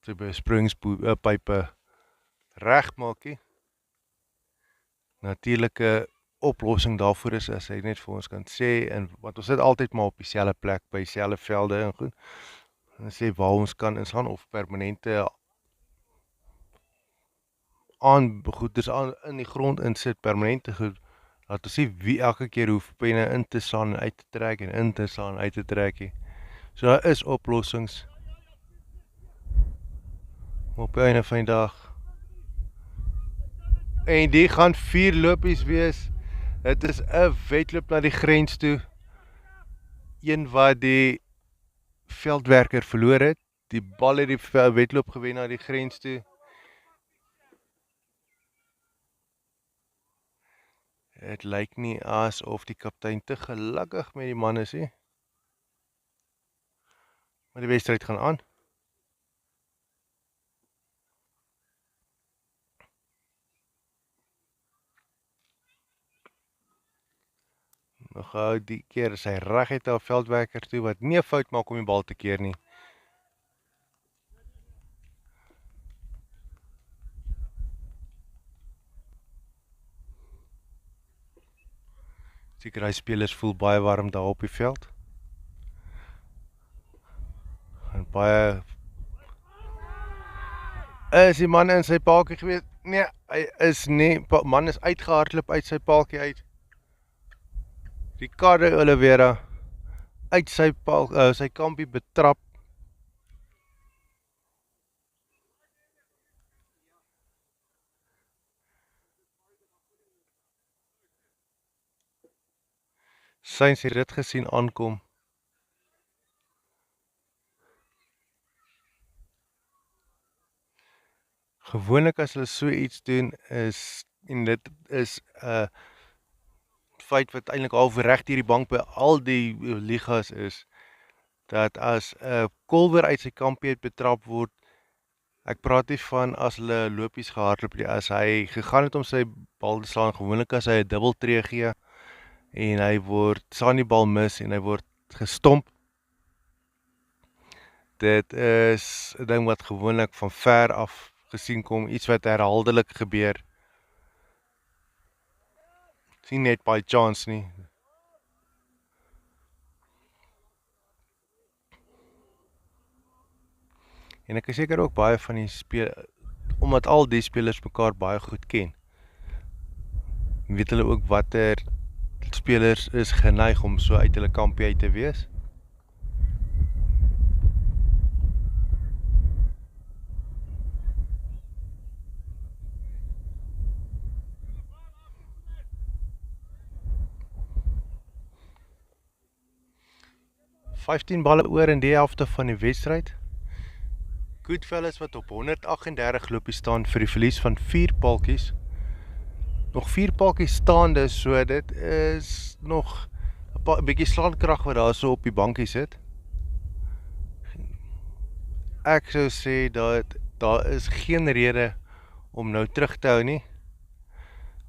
sy besproeiingspype regmaak nie. Natuurlike oplossing daarvoor is as hy net vir ons kan sê, want ons sit altyd maar op dieselfde plek by dieselfde velde en goed. En sê waar ons kan inslaan of permanente goeders in die grond insit, permanente goed. Laat ons sê wie elke keer hoef penne in te slaan en uit te trek en in te slaan en uit te trek nie. So daar is oplossings. Op die einde van die dag. En die gaan 4 lopies wees. Dit is 'n wedloop na die grens toe. Een wat die veldwerker verloor het. Die bal het die wedloop gewen na die grens toe. Dit lyk nie asof die kaptein te gelukkig met die man is nie. Maar die wedstryd gaan aan. Nog gou die keer is hy reguit na 'n veldwerker toe wat nie 'n fout maak om die bal te keer nie. Seker hy spelers voel baie warm daar op die veld. En baie is die man in sy paaltjie gewees? Nee, hy is nie. Man is uitgehardloop uit sy paaltjie uit. Ricardo Oliveira uit sy kampie betrap. Sainz het dit gesien aankom. Gewoonlik as hulle so iets doen is, en dit is 'n feit wat eintlik al reg deur die bank by al die ligas is, dat as 'n kolwer uit sy kampie uit betrap word, ek praat nie van as hulle lopies gehardloop het, as hy gegaan het om sy bal te slaan, gewoonlik as hy 'n dubbeltree gee en hy slaan die bal mis en hy word gestomp. Dit is 'n ding wat gewoonlik van ver af gesien kom, iets wat herhaaldelik gebeur. Sien net by chance nie. En ek is seker ook baie van die omdat al die spelers mekaar baie goed ken, weet hulle ook watter spelers is geneig om so uit hulle kampie uit te wees. "15 balle oor in die helfte van die wedstryd. Goodfellas wat op 138 lopies staan vir die verlies van 4 paaltjies. Nog 4 paaltjies staande, so dit is nog 'n bietjie slaankrag wat daar so op die bankie sit. Ek sou sê dat daar is geen rede om nou terug te hou nie.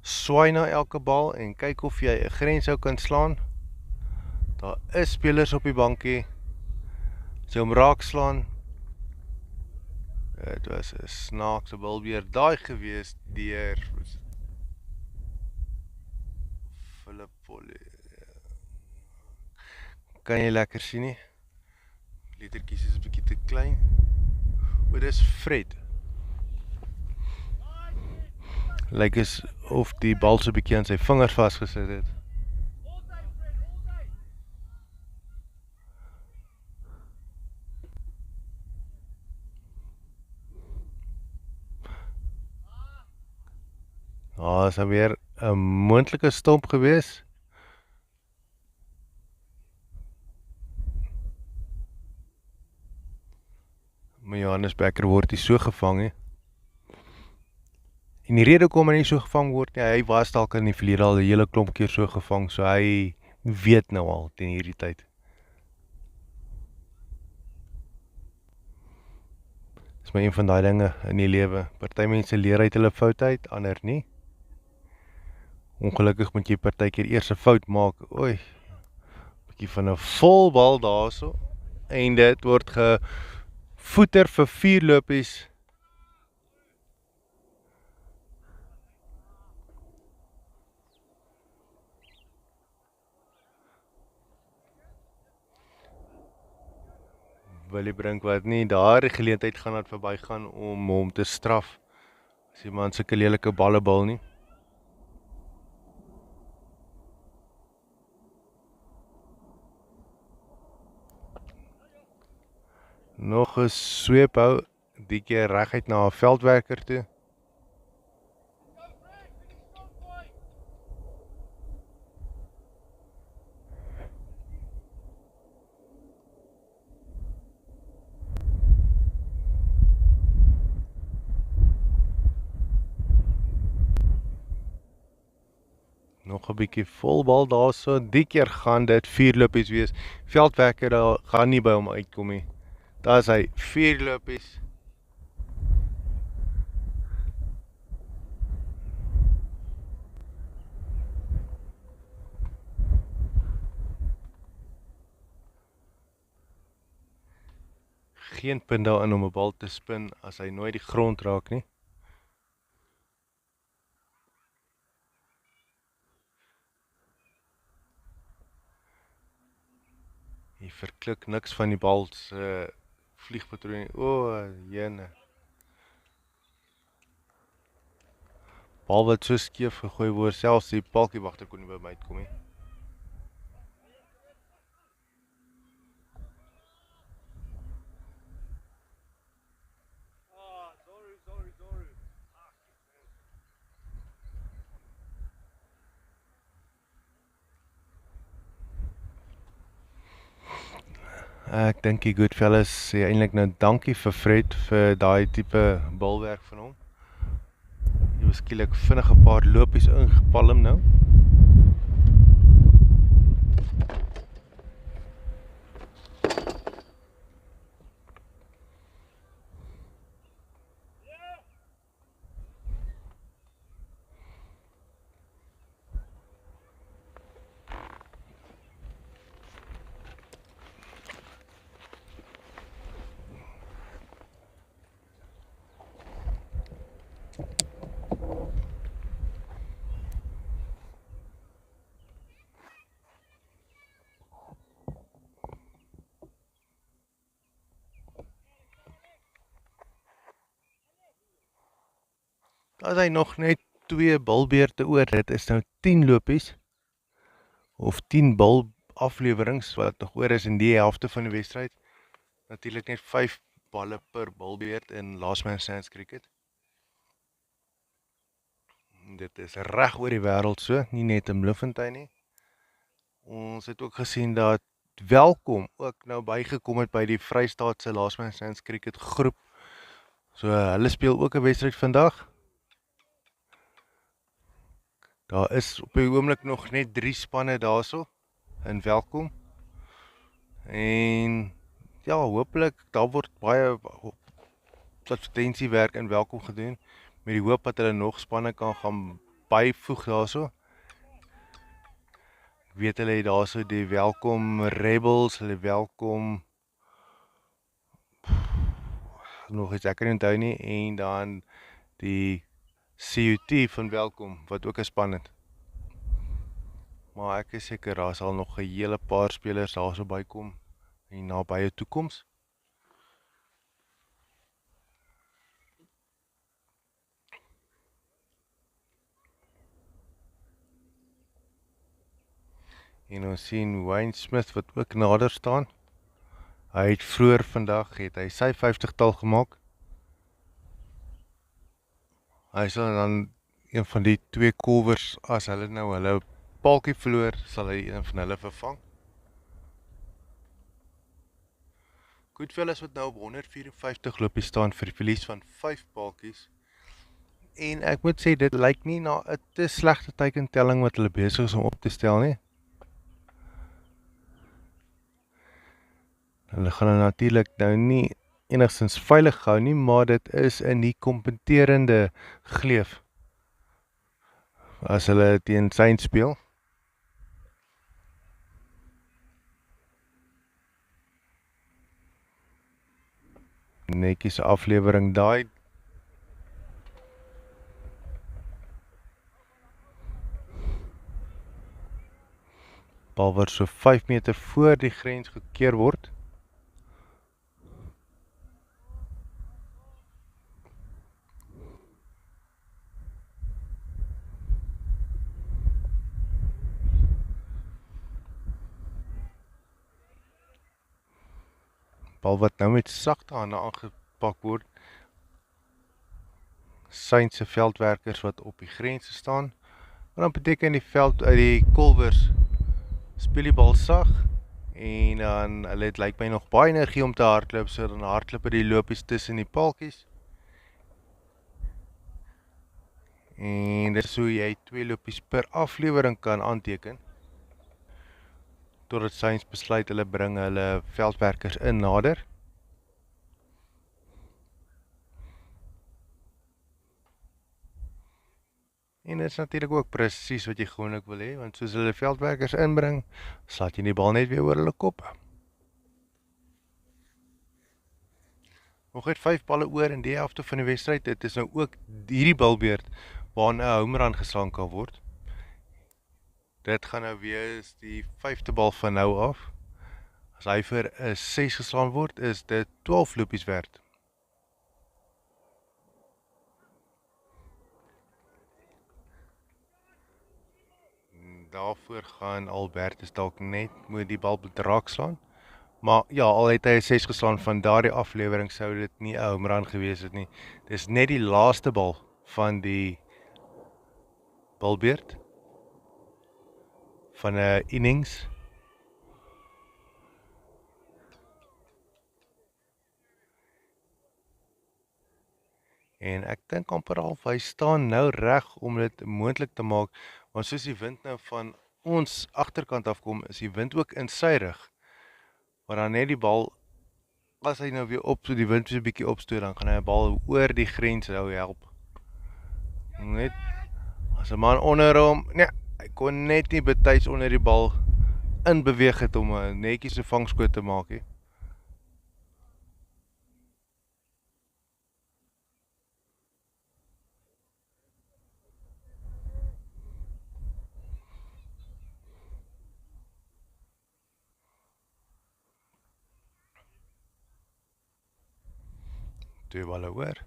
Swaai na elke bal en kyk of jy 'n grenshou kan slaan. Daar is spelers op die bankie. As jy hom raak slaan, dit was 'n snaakse bilbeer daai gewees deur Philip Volley. Kan jy lekker sien nie? Lettertjies is 'n bietjie te klein. O, dis Fred. Lyk of die bal so 'n bietjie aan sy vinger vasgesit het. Is nou weer 'n moontlike stomp gewees. Maar Johannes Becker word nie so gevang nie. En die rede hoekom hy nie so gevang word nie, hy was dalk in die verlede al 'n hele klomp keer so gevang, so hy weet nou al teen hierdie tyd. Dis maar een van daai dinge in die lewe. Party mense leer uit hulle foute uit, ander nie. Ongelukkig moet jy partykeer eers 'n fout maak. Oei. Bietjie van 'n vol bal daarso en dit word gevoeter vir 4 lopies. Willie Brink wat nie daardie geleentheid gaan laat verbygaan om hom te straf as die man sulke lelike balle bal nie. Nog 'n sweephou, die keer reguit na 'n veldwerker toe. Nog 'n bietjie volbal daarso. Die keer gaan dit 4 lopies wees. Veldwerker daar gaan nie by hom uitkom nie. Daar is hy 4 lopies. Geen punt daarin om 'n bal te spin as hy nooit die grond raak nie. Hy verklik niks van die bal se vliegpatroon nie. O, jene. Bal wat so skeef gegooi word, selfs die paltjiewagter kon nie by my uitkom nie. Ek dink die Goodfellas sê eintlik nou dankie vir Fred vir daai tipe balwerk van hom. Hy was skielik vinnig 'n paar lopies ingepalm nou. As hy nog net 2 balbeurte oor, dit is nou 10 lopies of 10 bal aflewerings wat nog oor is in die helfte van die wedstryd. Natuurlik net 5 balle per balbeurt in last man stands cricket. Dit is reg oor die wêreld so, nie net in Bloemfontein nie. Ons het ook gesien dat Welkom ook nou bygekom het by die Vrystaatse last man stands cricket groep. So hulle speel ook 'n wedstryd vandag. Daar is op die oomblik nog net 3 spanne daarso in Welkom. En ja, hopelik daar word baie advertensiewerk in Welkom gedoen met die hoop dat hulle nog spanne kan gaan byvoeg daarso. Ek weet hulle het daarso die Welkom Rebels, hulle Welkom nog iets ek kan nie onthou nie en dan die CUT van Welkom wat ook 'n span het. Maar ek is seker daar sal nog 'n hele paar spelers daarso bykom in nabye toekoms. En ons sien Wayne Smith wat ook nader staan. Hy het vroeër vandag hy sy 50-tal gemaak. Hy sal dan een van die 2 kolwers as hulle nou hulle paltjie verloor, sal hy een van hulle vervang. Goodfellas wat nou op 154 lopies staan vir die verlies van 5 paltjies. En ek moet sê dit lyk nie na 'n te slegte teikentelling wat hulle besig is om op te stel nie. Hulle gaan nou natuurlik nou nie enigstens veilig hou nie, maar dit is 'n nie kompeterende gleuf as hulle teen Saints speel. Netjies aflewering daai. Bal wat so 5 meter voor die grens gekeer word. Bal wat nou met sagte hande aangepak word. Saints se veldwerkers wat op die grense staan. Maar dan beteken die veld uit die kolwers speel die bal sag en dan hulle het lyk my nog baie energie om te hardloop, so dan hardloop die lopies tussen die paaltjies. En dis hoe jy 2 lopies per aflewering kan aanteken totdat Saints besluit hulle bring hulle veldwerkers in nader. En dit is natuurlik ook presies wat jy gewoonlik wil hê, want soos hulle veldwerkers inbring, slaat jy die bal net weer oor hulle kop. Nog net 5 balle oor in die helfte van die wedstryd. Dit is nou ook hierdie balbeurt waarna 'n home run geslaan kan word. Dit gaan nou wees die 5de bal van nou af. As hy vir 'n 6 geslaan word, is dit 12 lopies werd. Daarvoor gaan Albertus dalk net moet die bal bedraak slaan. Maar ja, al het hy 'n 6 geslaan van daardie aflewering sou dit nie 'n home run gewees het nie. Dis net die laaste bal van die balbeurt van 'n innings. En ek dink amper half hy staan nou reg om dit moontlik te maak, want soos die wind nou van ons agterkant af kom, is die wind ook in sy rug. Maar dan net die bal, as hy nou weer op so die wind so 'n bietjie opstoot, dan gaan hy 'n bal oor die grens hou help. Net as 'n man onder hom, nee, hy kon net nie betyds onder die bal in beweeg het om 'n netjies 'n vangskoot te maak nie. Twee balle oor.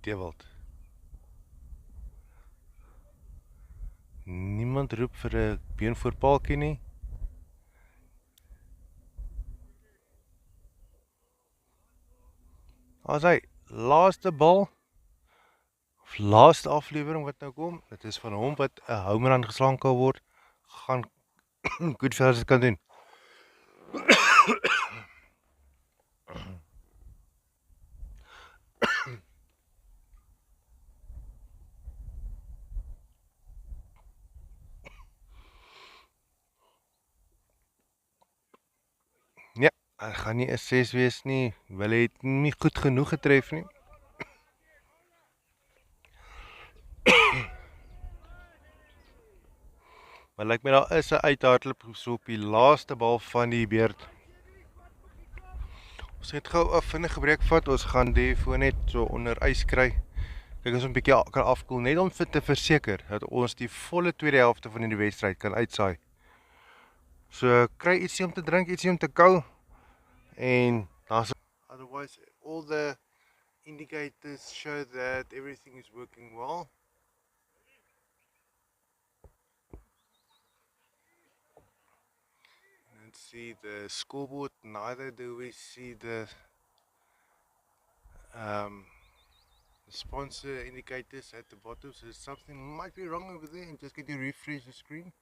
Dewald. Niemand roep vir 'n beenvoorpaaltjie nie. As hy laaste bal of laaste aflewering wat nou kom, dit is van hom wat 'n home run geslaan kan word, gaan Goodfellas kan doen. Nee, hy gaan nie 'n 6 wees nie. Hulle het nie goed genoeg getref nie. Maar lyk my daar is 'n uithardloop so op die laaste bal van die beurt. Ons het gou 'n vinnige breek vat. Ons gaan die foon net so onder ys kry. Kyk ons 'n bietjie kan afkoel net om te verseker dat ons die volle tweede helfte van die wedstryd kan uitsaai. So kry ietsie om te drink, ietsie om te kou en daar's otherwise all the indicators show that everything is working well. Let's see the scoreboard. Neither do we see um, the sponsor indicators at the bottom. So something might be wrong over there. And just get to refresh the screen.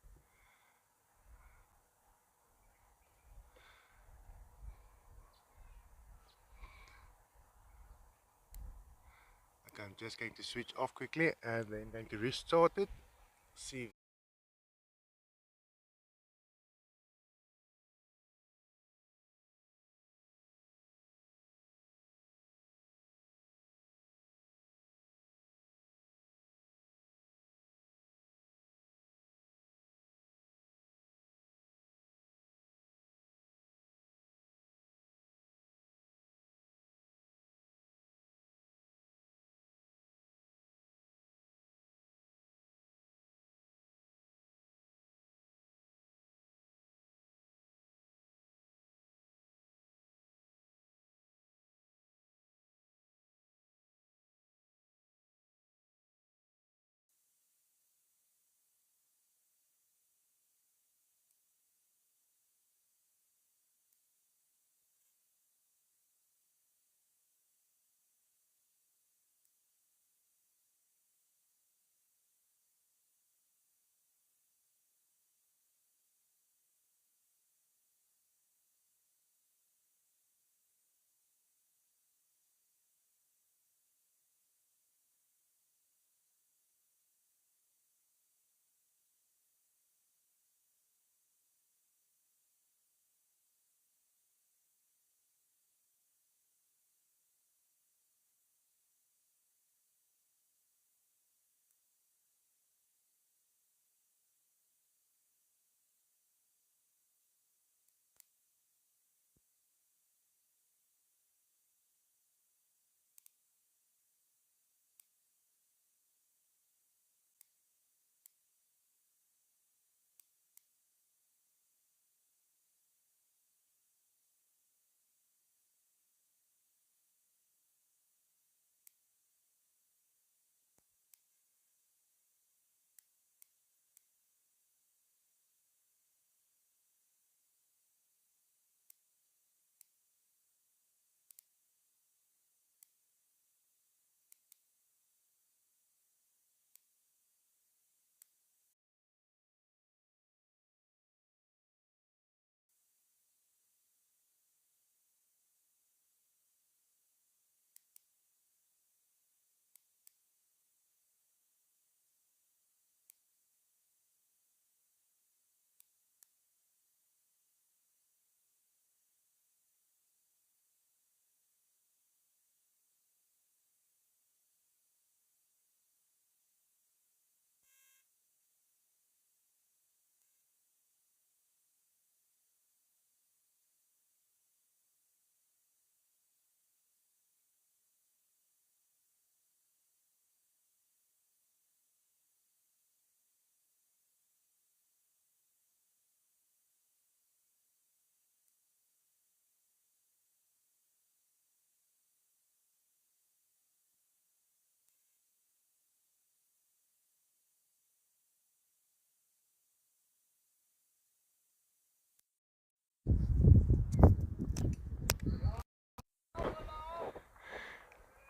Okay, I'm just going to switch off quickly and then going to restart it. See.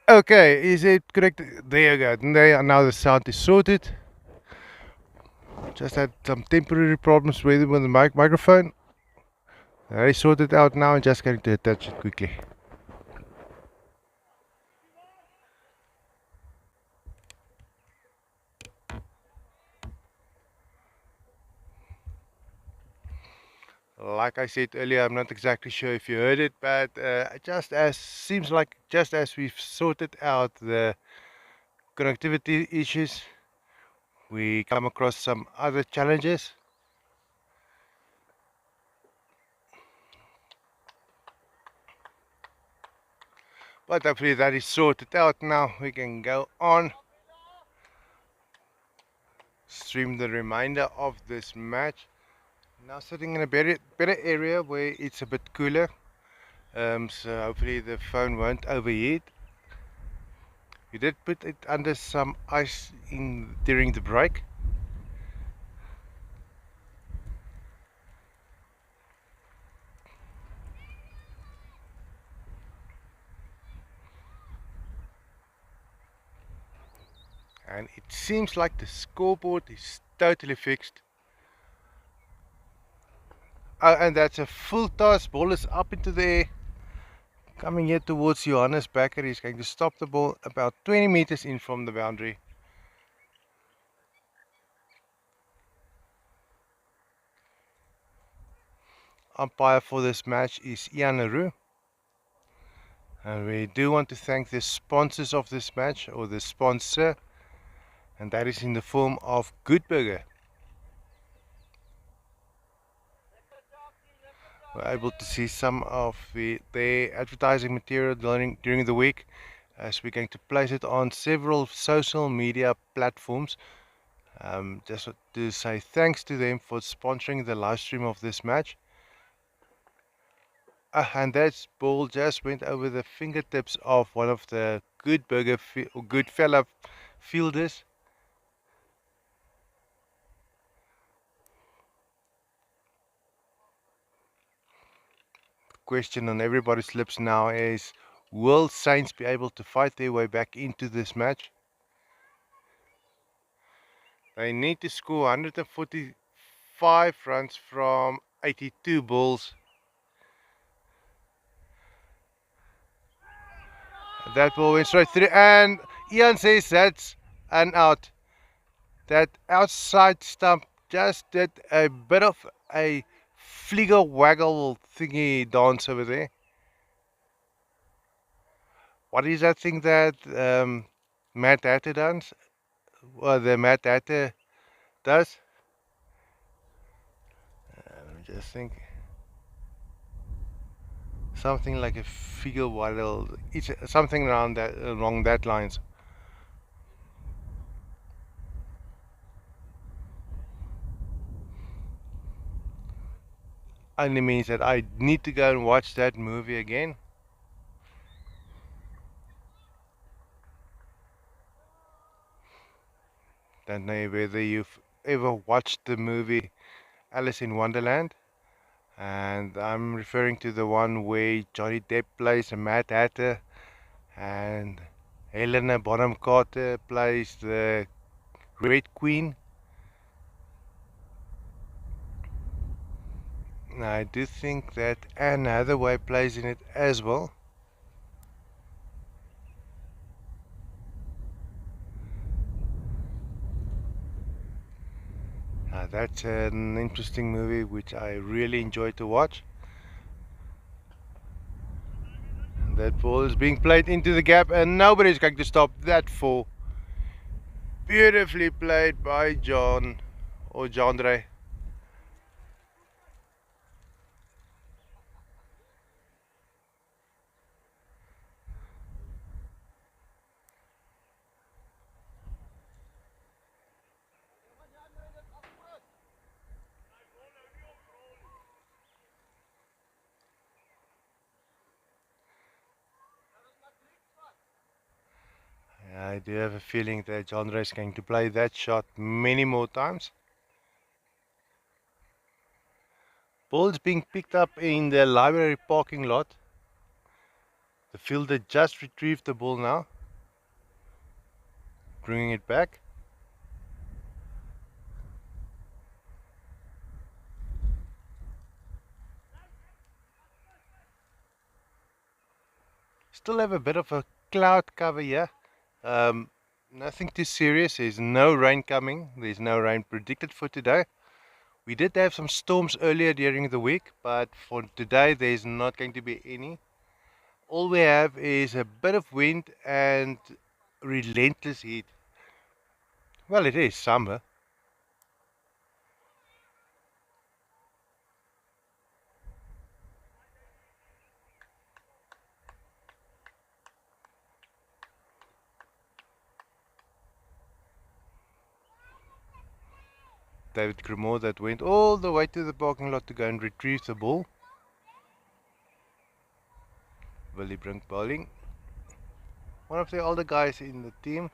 Okay, is it correct? There you go. There, now the sound is sorted. Just had some temporary problems with the microphone. I sorted out now and just going to attach it quickly. Like I said earlier, I'm not exactly sure if you heard it, but just as seems like just as we've sorted out the connectivity issues, we come across some other challenges. But hopefully that is sorted out now. We can go on, stream the remainder of this match. Now sitting in a better area where it's a bit cooler. So hopefully the phone won't overheat. We did put it under some ice in during the break. And it seems like the scoreboard is totally fixed. Oh, and that's a full toss. Ball is up into the air. Coming here towards Johannes Becker. He's going to stop the ball about 20 meters in from the boundary. Umpire for this match is Ian Leroux. And we do want to thank the sponsors of this match, or the sponsor, and that is in the form of Goodburger. We're able to see some of their advertising material during the week, as we're going to place it on several social media platforms. Just to say thanks to them for sponsoring the live stream of this match. And that ball just went over the fingertips of one of the good fella fielders. Question on everybody's lips now is, will Saints be able to fight their way back into this match? They need to score 145 runs from 82 balls. That ball went straight through, and Ian says that's an out. That outside stump just did a bit of a fligger waggle thingy dance over there. What is that thing that Matt Hatter does? Well, the Matt Hatter does? Let me just think. Something like a figure waddle. It's something around that along that lines. Only means that I need to go and watch that movie again. Don't know whether you've ever watched the movie Alice in Wonderland, and I'm referring to the one where Johnny Depp plays a Mad Hatter and Helena Bonham Carter plays the Red Queen. I do think that Anne Hathaway plays in it as well. That's an interesting movie which I really enjoy to watch. That ball is being played into the gap and nobody's going to stop that fall. Beautifully played by John or Jandre. I do have a feeling that Jandre is going to play that shot many more times. Ball's being picked up in the library parking lot. The fielder just retrieved the ball now. bringing it back. Still have a bit of a cloud cover here. Nothing too serious. There's no rain coming. There's no rain predicted for today. We did have some storms earlier during the week, but for today there's not going to be any. All we have is a bit of wind and relentless heat. Well, it is summer. David Grimore that went all the way to the parking lot to go and retrieve the ball. Willie Brink bowling. One of the older guys in the team.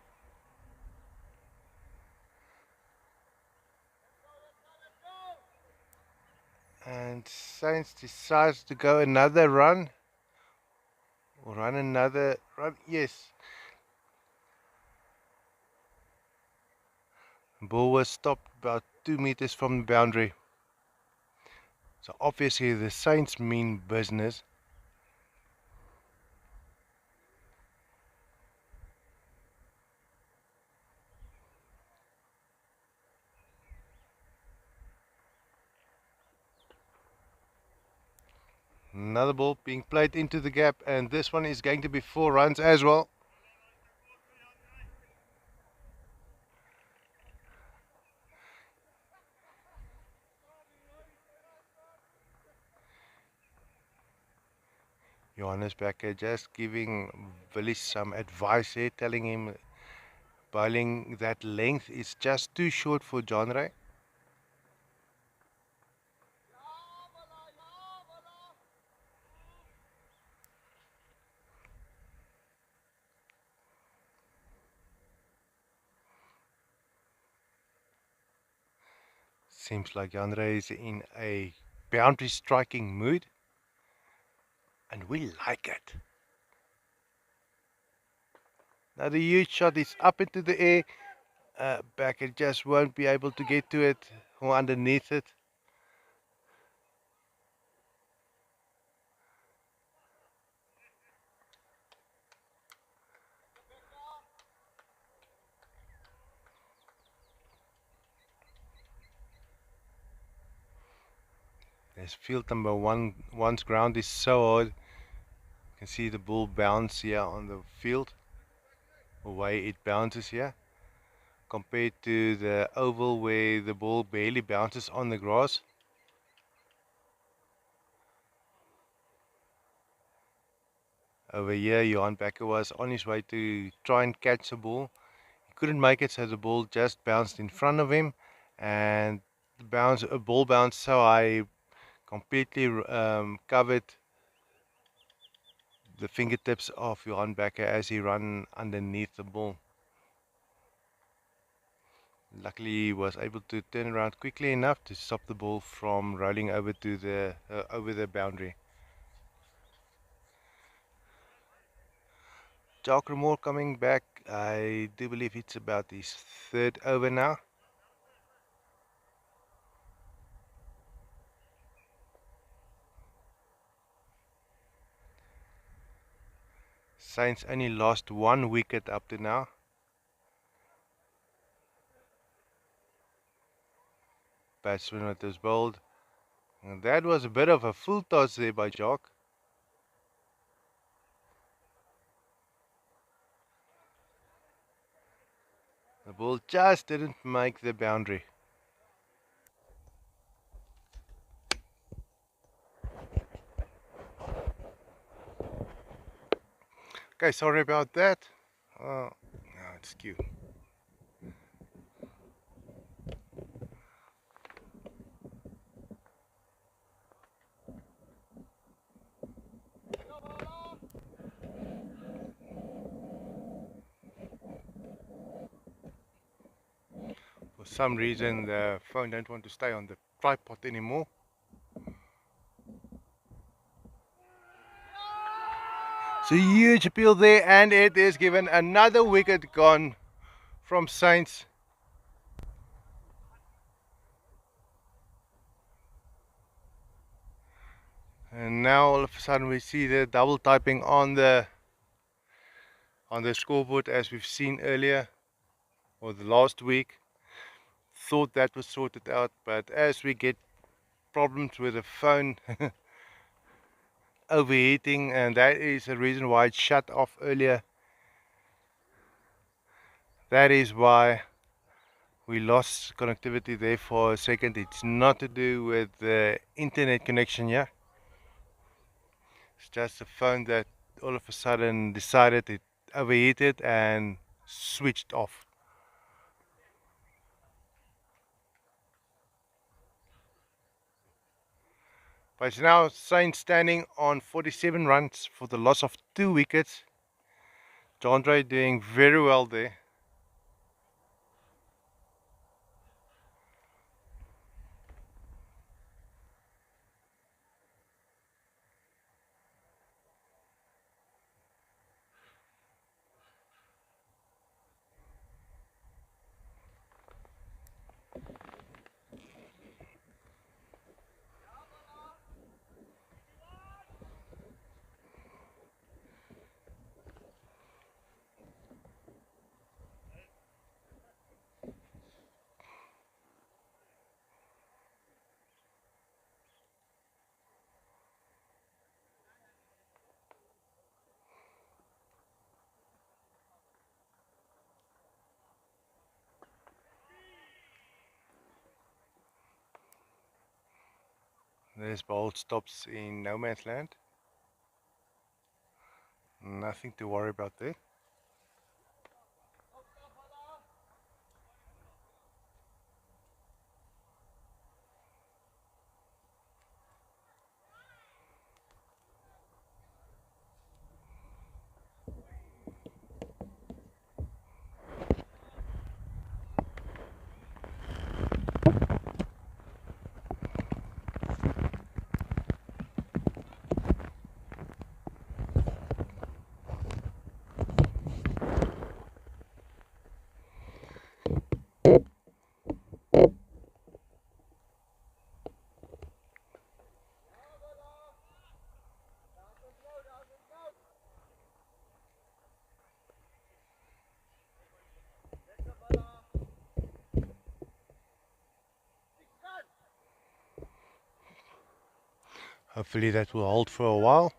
And Saints decides to go another run. Or run another run. Yes. The ball was stopped about 2 meters from the boundary. So obviously the Saints mean business. Another ball being played into the gap, and this one is going to be 4 runs as well. Johannes Becker just giving Willie some advice here, telling him bowling that length is just too short for John Ray. Seems like John Ray is in a boundary striking mood, and we like it. Now the huge shot is up into the air. Becker just won't be able to get to it or underneath it. There's field number one. One's ground is so hard. You can see the ball bounce here on the field. The way it bounces here. Compared to the oval where the ball barely bounces on the grass. Over here, Johan Becker was on his way to try and catch the ball. He couldn't make it, so the ball just bounced in front of him. And a ball bounced so high, completely covered the fingertips of Johan Becker as he ran underneath the ball. Luckily, he was able to turn around quickly enough to stop the ball from rolling over to the over the boundary. Jock Remore coming back. I do believe it's about his 3rd over now. Saints only lost 1 wicket up to now. Batsman that was bowled. And that was a bit of a full toss there by Jock. The ball just didn't make the boundary. Okay, sorry about that. Oh, no, it's cute. For some reason, the phone don't want to stay on the tripod anymore. So huge appeal there, and it is given another wicket gone from Saints. And now all of a sudden we see the double typing on the scoreboard as we've seen earlier or the last week. Thought that was sorted out, but as we get problems with the phone overheating, and that is the reason why it shut off earlier. That is why we lost connectivity there for a second. It's not to do with the internet connection here. It's just a phone that all of a sudden decided it overheated and switched off. But it's now Saints standing on 47 runs for the loss of 2 wickets. Jandre doing very well there. There's ball stops in no man's land. Nothing to worry about there. Hopefully that will hold for a while.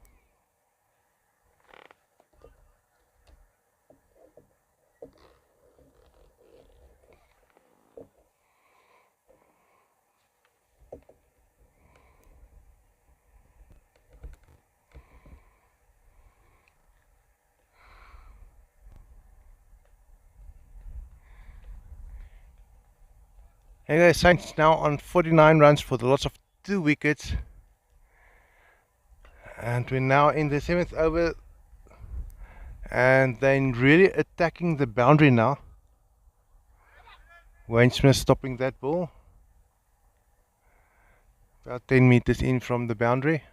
Anyway, Saints now on 49 runs for the loss of 2 wickets. And we're now in the 7th over. And then really attacking the boundary now. Wayne Smith stopping that ball. About 10 meters in from the boundary.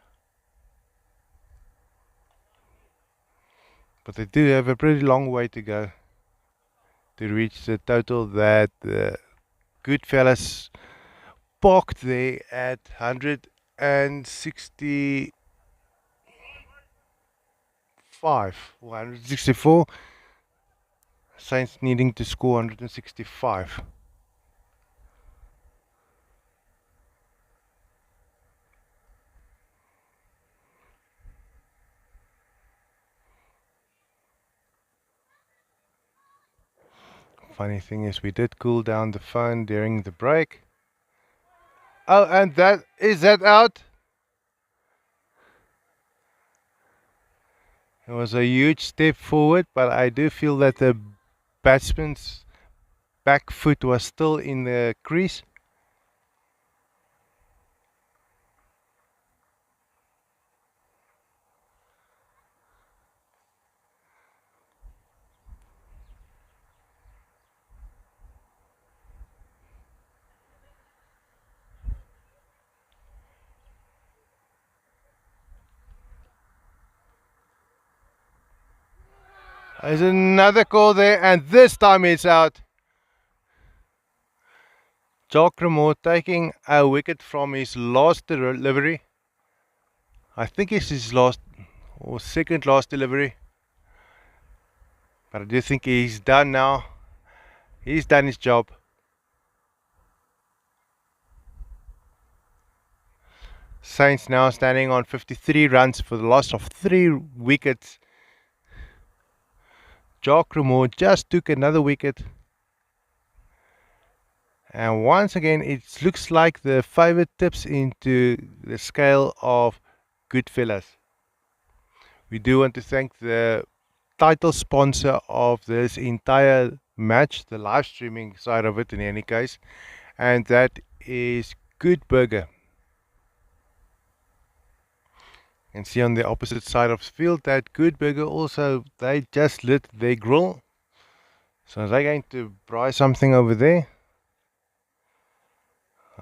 But they do have a pretty long way to go to reach the total that the Goodfellas parked there at 165 or 164. Saints needing to score 165. Funny thing is, we did cool down the phone during the break. Oh, and that is that out? It was a huge step forward, but I do feel that the batsman's back foot was still in the crease. There's another call there, and this time it's out. Jock Remore taking a wicket from his last delivery. I think it's his last or second last delivery. But I do think he's done now. He's done his job. Saints now standing on 53 runs for the loss of 3 wickets. Jock Remore just took another wicket. And once again, it looks like the favour tips into the scale of Goodfellas. We do want to thank the title sponsor of this entire match, the live streaming side of it in any case, and that is Good Burger. And see on the opposite side of the field that Good Burger also, they just lit their grill. So they're going to fry something over there.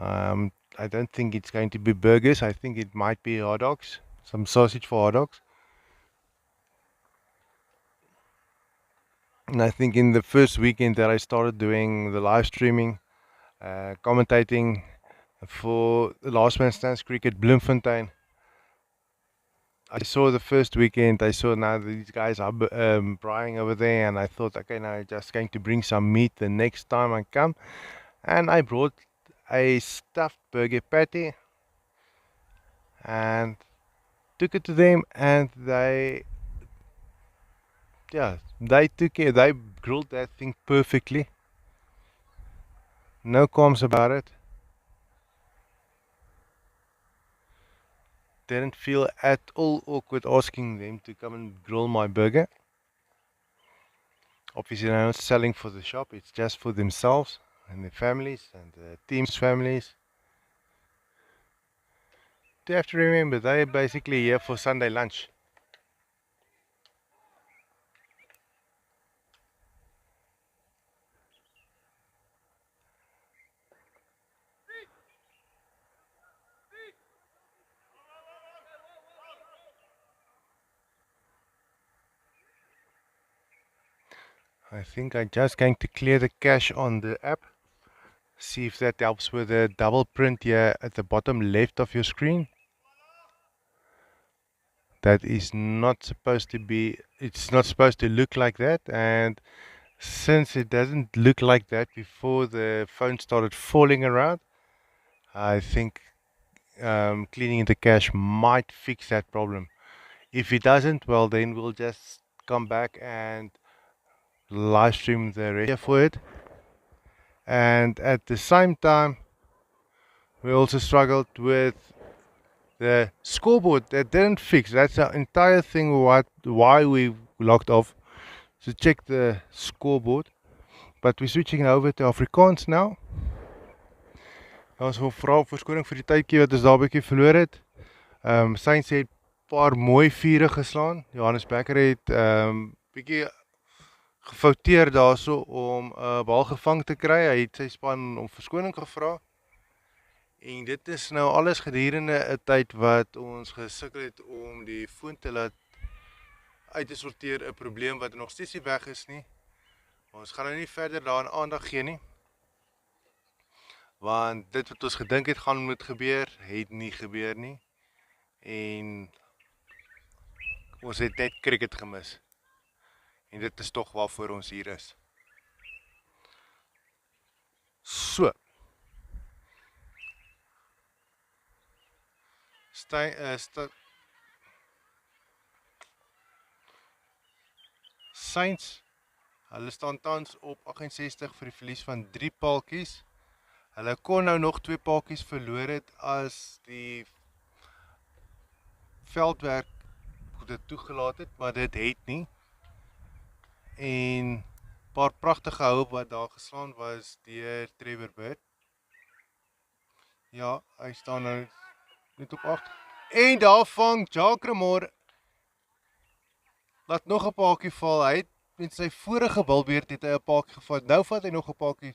I don't think it's going to be burgers. I think it might be hot dogs, some sausage for hot dogs. And I think in the first weekend that I started doing the live streaming, commentating for the Last Man Stands Cricket Bloemfontein, I saw the first weekend, I saw now these guys are frying over there, and I thought, okay, now I'm just going to bring some meat the next time I come. And I brought a stuffed burger patty and took it to them, and they took care. They grilled that thing perfectly. No qualms about it. Didn't feel at all awkward asking them to come and grill my burger. Obviously, they're not selling for the shop. It's just for themselves and their families and the team's families. You have to remember, they're basically here for Sunday lunch. I think I'm just going to clear the cache on the app. See if that helps with the double print here at the bottom left of your screen. That is not supposed to be, it's not supposed to look like that. And since it doesn't look like that before the phone started falling around, I think cleaning the cache might fix that problem. If it doesn't, well, then we'll just come back and live stream the rest for it. And at the same time, we also struggled with the scoreboard that didn't fix. That's the entire thing why we locked off. So check the scoreboard. But we're switching over to Afrikaans now. Ons wil vra verskoning vir die tydjie wat ons daar 'n bietjie verloor het. Saints het 'n paar mooi vure geslaan. Johannes Becker het bietjie gefouteer daarso om 'n bal gevang te kry. Hy het sy span om verskoning gevra. En dit is nou alles gedurende 'n tyd wat ons gesukkel het om die foon te laat uit te sorteer, 'n probleem wat nog steeds nie weg is nie. Ons gaan nou nie verder daaraan aandag gee nie. Want dit wat ons gedink het gaan moet gebeur, het nie gebeur nie. En ons het net cricket gemis. En dit is tog waarvoor ons hier is. So. Saints, hulle staan tans op 68 vir die verlies van 3 paaltjies. Hulle kon nou nog 2 paaltjies verloor het as die veldwerk dit toegelaat het, maar dit het nie. En paar pragtige hou wat daar geslaan was deur Trevor Bird. Ja, hy staan nou net op 8. En daar vang Jock Remore laat nog 'n paaltjie val. Hy het met sy vorige bilbeerd het hy 'n paaltjie gevat. Nou vat hy nog 'n paaltjie.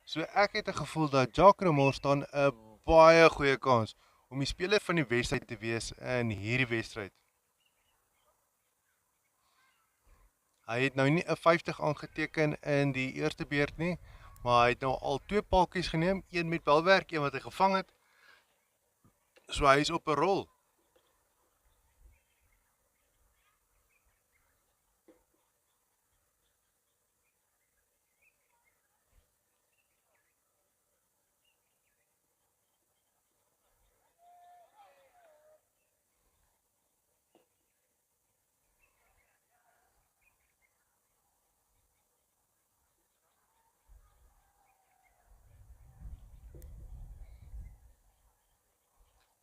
So ek het 'n gevoel dat Jock Remore staan 'n baie goeie kans om die speler van die wedstryd te wees in hierdie wedstryd. Hy het nou nie 'n 50 aangeteken in die eerste beurt nie, maar hy het nou al 2 paaltjies geneem, een met belwerk, een wat hy gevang het. So hy is op 'n rol.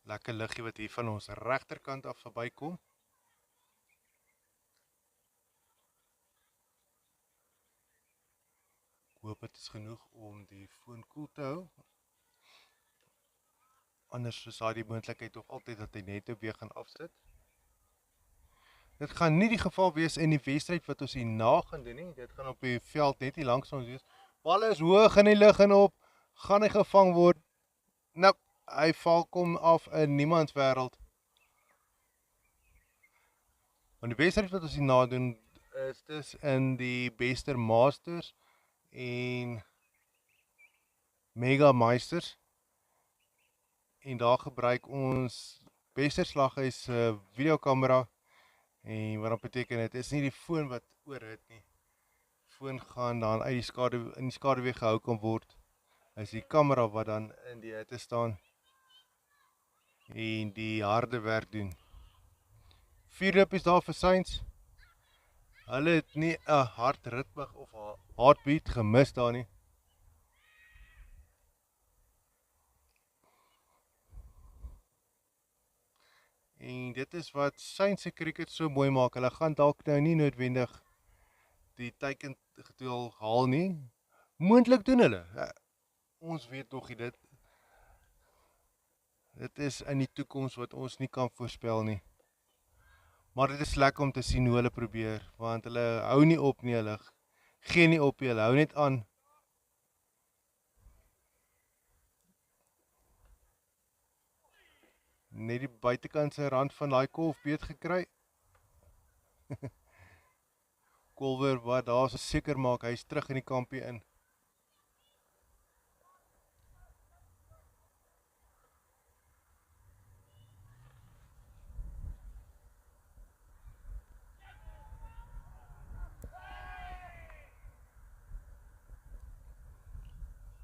Lekker liggie wat hier van ons regterkant af verbykom. Ek hoop dit is genoeg om die foon koel te hou. Anders is daar die moontlikheid of altyd dat hy net weer gaan afsit. Dit gaan nie die geval wees in die wedstryd wat ons hierna gaan doen nie. Dit gaan op die veld net hier langs ons wees. Bal is hoog in die lug en op. Gaan hy gevang word? Nou, hy val kom af in niemands wêreld. Want die wedstryd wat ons hierna doen is dis in die Bester Masters en Mega Meisters. En daar gebruik ons Besterslaghuis se videokamera. En wat dat beteken, het is nie die foon wat oorhit nie. Foon gaan dan uit in die skaduwee gehou kan word. Is die kamera wat dan in die hitte staan en die harde werk doen. 4 rippies daar vir Saints. Hulle het nie 'n hartritme of 'n heartbeat gemis daar nie. En dit is wat Saints se cricket so mooi maak. Hulle gaan dalk nou nie noodwendig die teikengetal haal nie. Moontlik doen hulle. Ja, ons weet nog nie dit. Dit is in die toekoms wat ons nie kan voorspel nie. Maar dit is lekker om te sien hoe hulle probeer, want hulle hou nie op nie, hulle gee nie op nie, hulle hou net aan. Net die buitekantse rand van daai kolf beet gekry. Kolwer wat daar so seker maak hy's terug in die kampie in.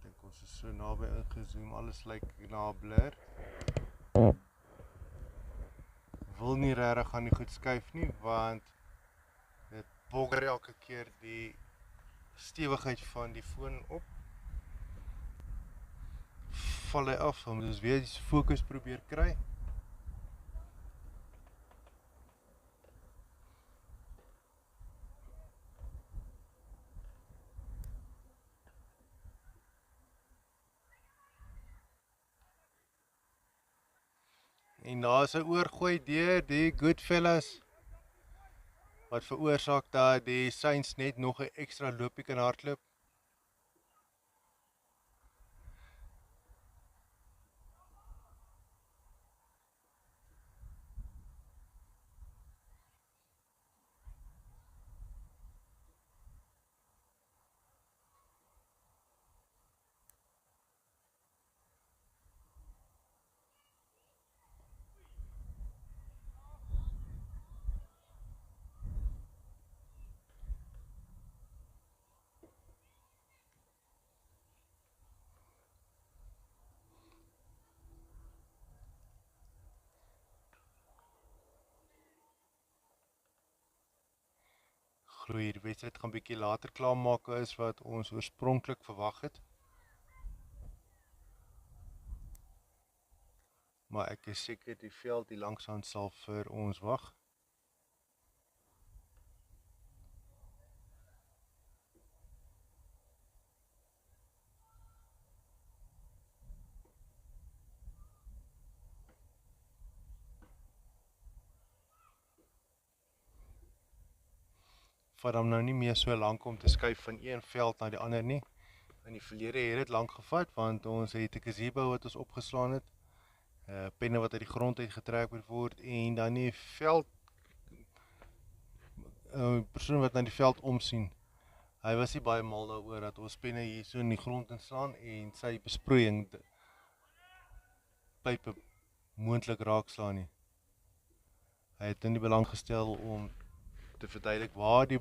Dink ons is so naby ingezoom, alles lyk na 'n blur. Wil nie regtig gaan nie goed skuif nie, want dit bogger elke keer die stewigheid van die foon op. Val hy af, dan moet ons weer die fokus probeer kry. En daar is 'n oorgooi deur die Goodfellas wat veroorsaak dat die Saints net nog 'n ekstra loopie kan hardloop. Glo hierdie wedstryd gaan bietjie later klaarmaak as wat ons oorspronklik verwag het. Maar ek is seker die veld hier langsaan sal vir ons wag. Vat hom nou nie meer so lank om te skuif van een veld na die ander nie. In die verlede het dit lank gevat, want ons het 'n gazebo wat ons opgeslaan het. Penne wat uit die grond uit getrek moet word en dan die veld die persoon wat na die veld omsien, hy was nie baie mal daaroor dat ons penne hier so in die grond inslaan en sy besproeiing pype moontlik raakslaan nie. Hy het in die belang gestel om te verduidelik waar die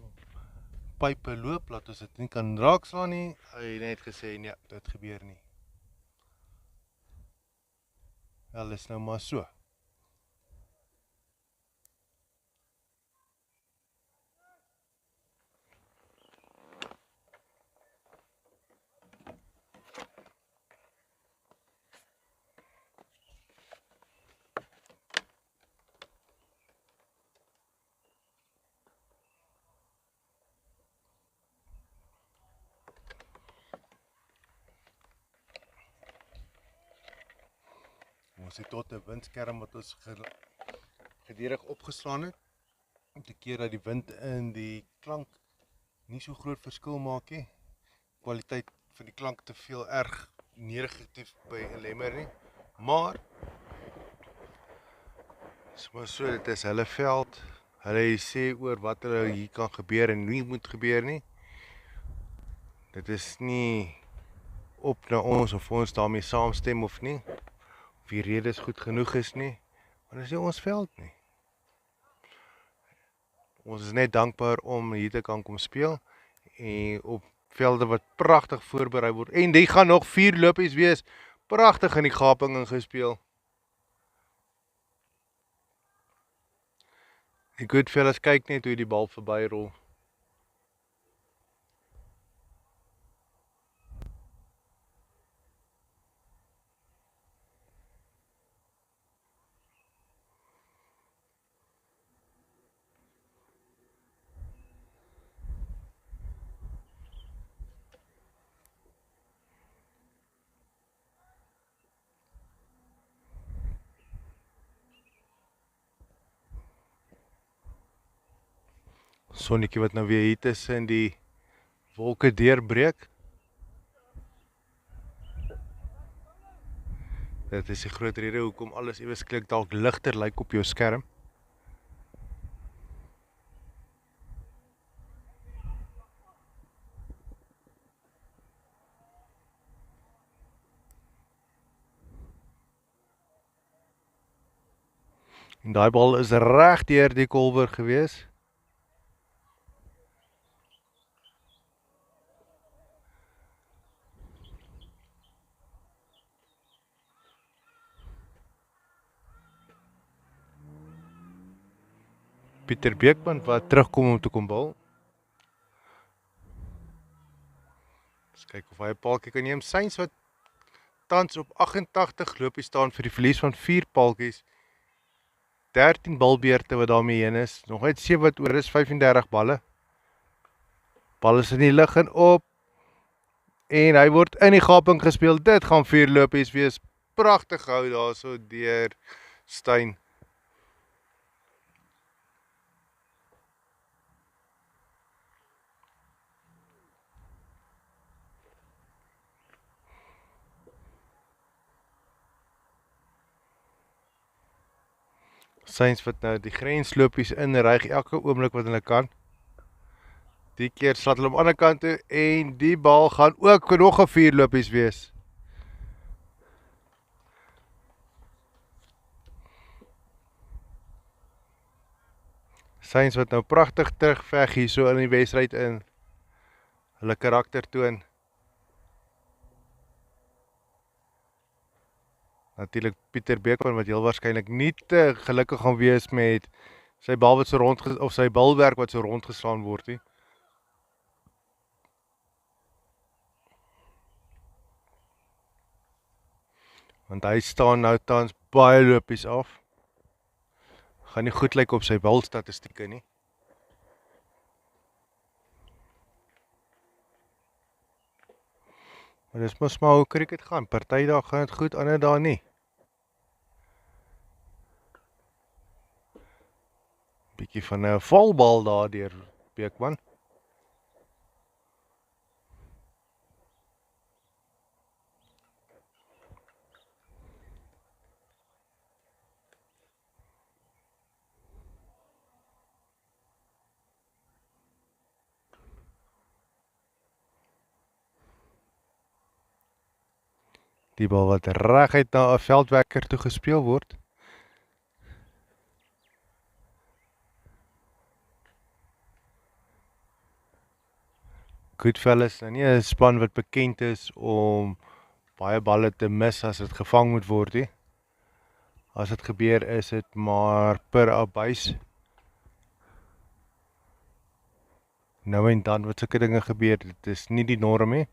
pype loop, laat ons dit nie kan raakslaan nie. Hy het net gesê, nee, dit gebeur nie. Wel, is nou maar so. Ons het tot 'n windskerm wat ons gedurig opgeslaan het, om te keer dat die wind in die klank nie so groot verskil maak nie. Kwaliteit van die klank te veel erg negatief by 'n lemmer nie. Maar so dit is hulle veld. Hulle sê oor wat hier kan gebeur en nie moet gebeur nie. Dit is nie op na ons of ons daarmee saamstem of nie. Of die redes goed genoeg is nie. Maar dit is nie ons veld nie. Ons is net dankbaar om hier te kan kom speel en op velde wat pragtig voorberei word. En die gaan nog 4 lopies wees. Pragtig in die gaping ingespeel. Die Goodfellas kyk net hoe die bal verby rol. Sonnetjie wat nou weer hier tussen die wolke deurbreek. Dit is die groot rede hoekom alles ewe skielik dalk ligter lyk op jou skerm. En daai bal is reg deur die kolwer gewees. Pieter Beekman wat terugkom om te kom bal. Eens kyk of hy 'n paaltjie kan neem. Sainz wat tans op 88 lopies staan vir die verlies van 4 paaltjies. 13 balbeurte wat daarmee heen is. Nog net 7 wat oor is, 35 balle. Bal is in die lug en op. En hy word in die gaping gespeel. Dit gaan 4 lopies wees. Pragtig gehou daar so deur Steyn. Sainz wat nou die grenslopies inryg elke oomblik wat hulle kan. Die keer slat hulle op ander kant toe en die bal gaan ook nog 'n 4 lopies wees. Sainz wat nou pragtig terugveg hier so in die wedstryd in. Hulle karakter toon. Natuurlik Pieter Beekman wat heel waarskynlik nie te gelukkig gaan wees met sy bal wat so rond of sy balwerk wat so rondgeslaan word nie. Want hy staan nou tans baie lopies af. Gaan nie goed lyk op sy balstatistieke nie. Maar dis mos maar hoe cricket gaan. Party dae gaan dit goed, ander dae nie. Bietjie van 'n valbal daar deur Beekman. Die bal wat reguit na 'n veldwekker toe gespeel word. Goodfellas, nou nie 'n span wat bekend is om baie balle te mis as dit gevang moet word nie. As dit gebeur is dit maar per abuis. Nou en dan wat sulke dinge gebeur, dit is nie die norm nie.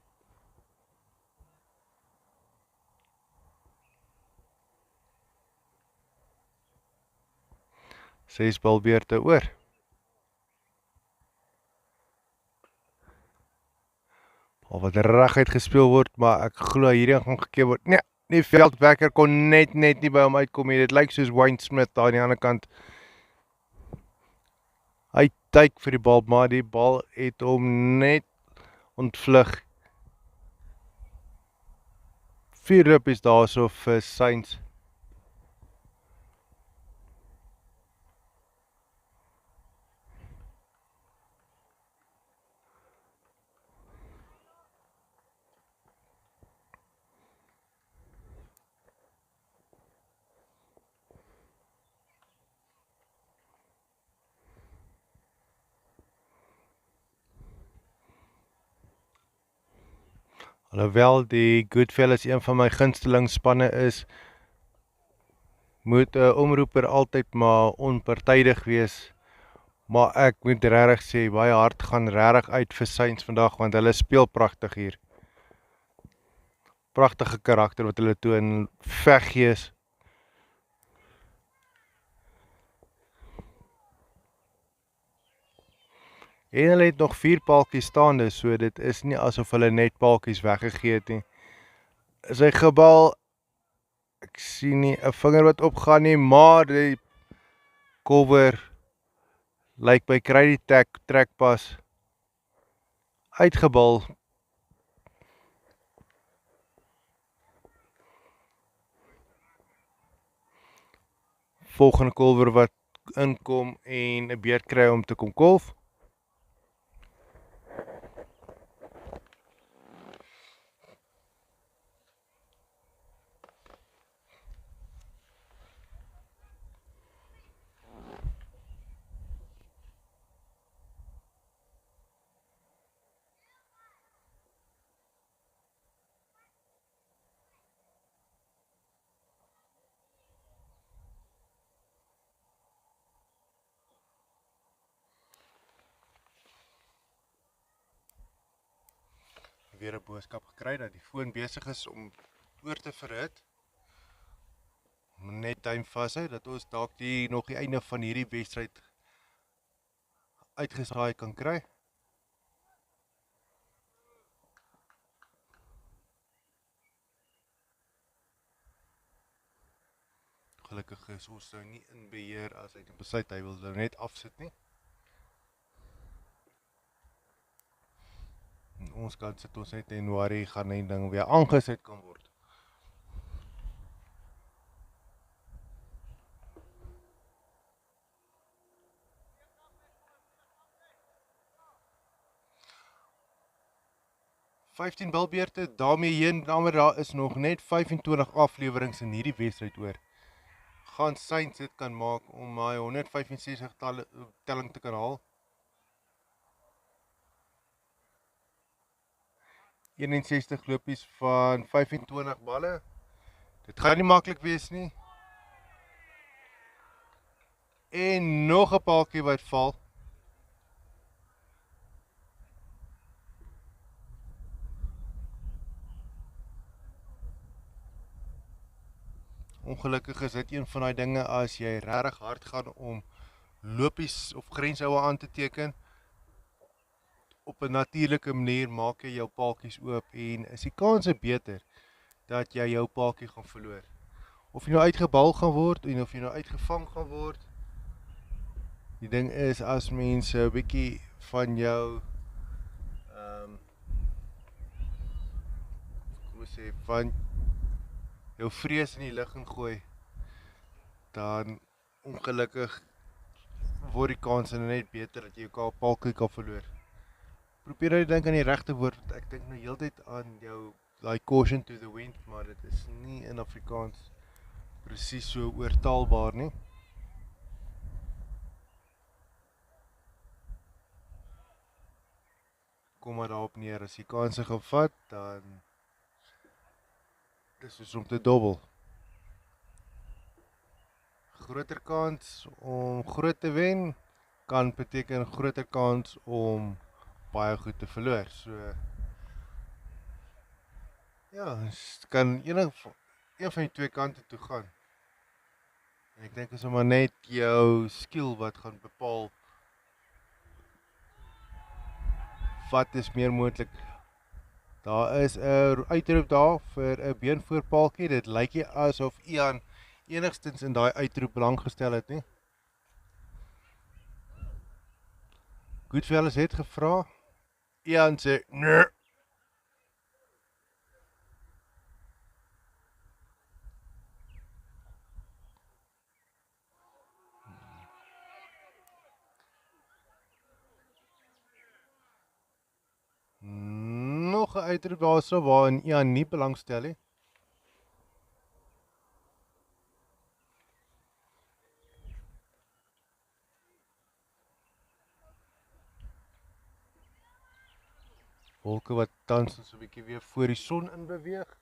6 balbeurte oor. Al wat reguit gespeel word, maar ek glo hierdie gaan gekeer word. Nee, die veldwekker kon net nie by hom uitkom nie. Dit lyk soos Wayne Smith daar aan die ander kant. Hy duik vir die bal, maar die bal het hom net ontvlug. 4 ruppies daarso vir Saints. Alhoewel die Goodfellas een van my gunsteling spanne is, moet 'n omroeper altyd maar onpartydig wees. Maar ek moet regtig sê, baie hard gaan regtig uit vir Saints vandag, want hulle speel pragtig hier. Pragtige karakter wat hulle toon, veggees. En hulle het nog 4 paaltjies staande, so dit is nie asof hulle net paaltjies weggegee het nie. Sy gebal, ek sien nie 'n vinger wat opgaan nie, maar die cover lyk by kry die trekpas uitgebal. Volgende kolwer wat inkom en 'n beurt kry om te kom kolf. Weer 'n boodskap gekry dat die foon besig is om oor te verhit. Net tyd vashou dat ons dalk nog die einde van hierdie wedstryd uitgesaai kan kry. Gelukkig is ons nou nie in beheer as hy besluit hy wil nou net afsit nie. En ons kant sit ons net in Januarie gaan die ding weer aangesit kan word. "15 bilbeerte, daarmee heen, maar daar is nog net 25 aflewerings in hierdie wedstryd oor. Gaan Saints dit kan maak om my 165 telling te kan haal. 61 lopies van 25 balle. Dit gaan nie maklik wees nie. En nog 'n paaltjie wat val. Ongelukkig is dit een van die dinge as jy regtig hard gaan om lopies of grenshoue aan te teken. Op 'n natuurlike manier maak jy jou paaltjies oop en is die kanse beter dat jy jou paaltjie gaan verloor. Of jy nou uitgebal gaan word en of jy nou uitgevang gaan word. Die ding is as mense 'n bietjie van jou kom ons sê van jou vrees in die lug ingooi, dan ongelukkig word die kanse net beter dat jy jou paaltjie kan verloor. Probeer nou dink aan die regte woord, want ek dink nou heeltyd aan jou daai caution to the wind, maar dit is nie in Afrikaans presies so oortaalbaar nie. Kom maar daarop neer, as jy kanse gaan vat, dan dis soos om te dobbel. Groter kans om groot te wen kan beteken groter kans om baie goed te verloor. So ja, het kan een van die twee kante toe gaan. En ek dink is maar net jou skill wat gaan bepaal wat is meer moontlik. Daar is 'n uitroep daar vir 'n beenvoorpaaltjie. Dit lyk nie asof Ian enigstens in daai uitroep belang gestel het nie. Goodfellas het gevra. Ian sê nee. Nog 'n uitroep daarso waarin Ian nie belangstel nie. Wolke wat tans so 'n bietjie weer voor die son in beweeg.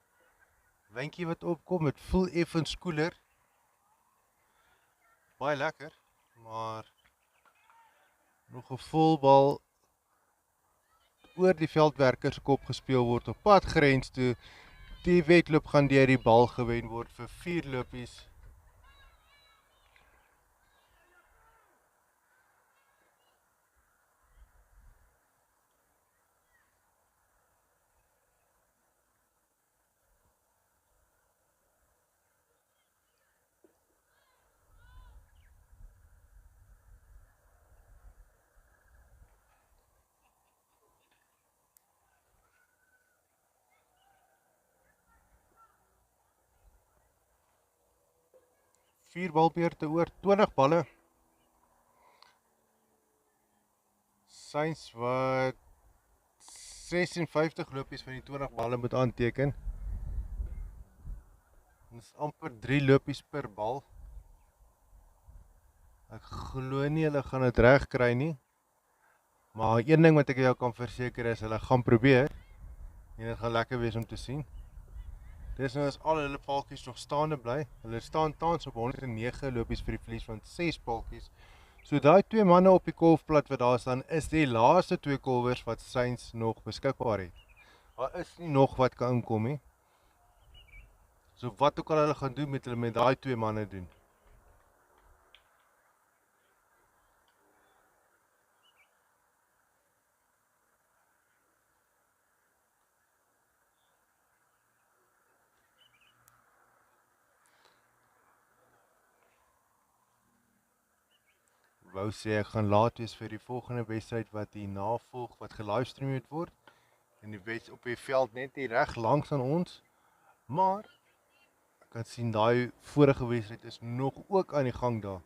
Windjie wat opkom, dit voel effens koeler. Baie lekker, maar nog 'n volbal oor die veldwerker se kop gespeel word op pad grens toe. Die wedloop gaan deur die bal gewen word vir 4 lopies. Vier balbeurte oor 20 balle. Saints wat 56 lopies van die 20 balle moet aanteken. Dit is amper 3 lopies per bal. Ek glo nie hulle gaan dit reg kry nie. Maar een ding wat ek jou kan verseker is, hulle gaan probeer. En dit gaan lekker wees om te sien. Dis nou as al hulle paaltjies nog staande bly. Hulle staan tans op 109 lopies vir die verlies van 6 paaltjies. So daai twee manne op die kolfplat wat daar staan, is die laaste twee kolwers wat Saints nog beskikbaar het. Daar is nie nog wat kan inkom nie. So wat ook al hulle gaan doen met hulle met daai twee manne doen. Wou sê ek gaan laat wees vir die volgende wedstryd wat hier navolg, wat gelivestream moet word. En die wedstryd op die veld net hier reg langs aan ons. Maar ek kan sien daai vorige wedstryd is nog ook aan die gang daar.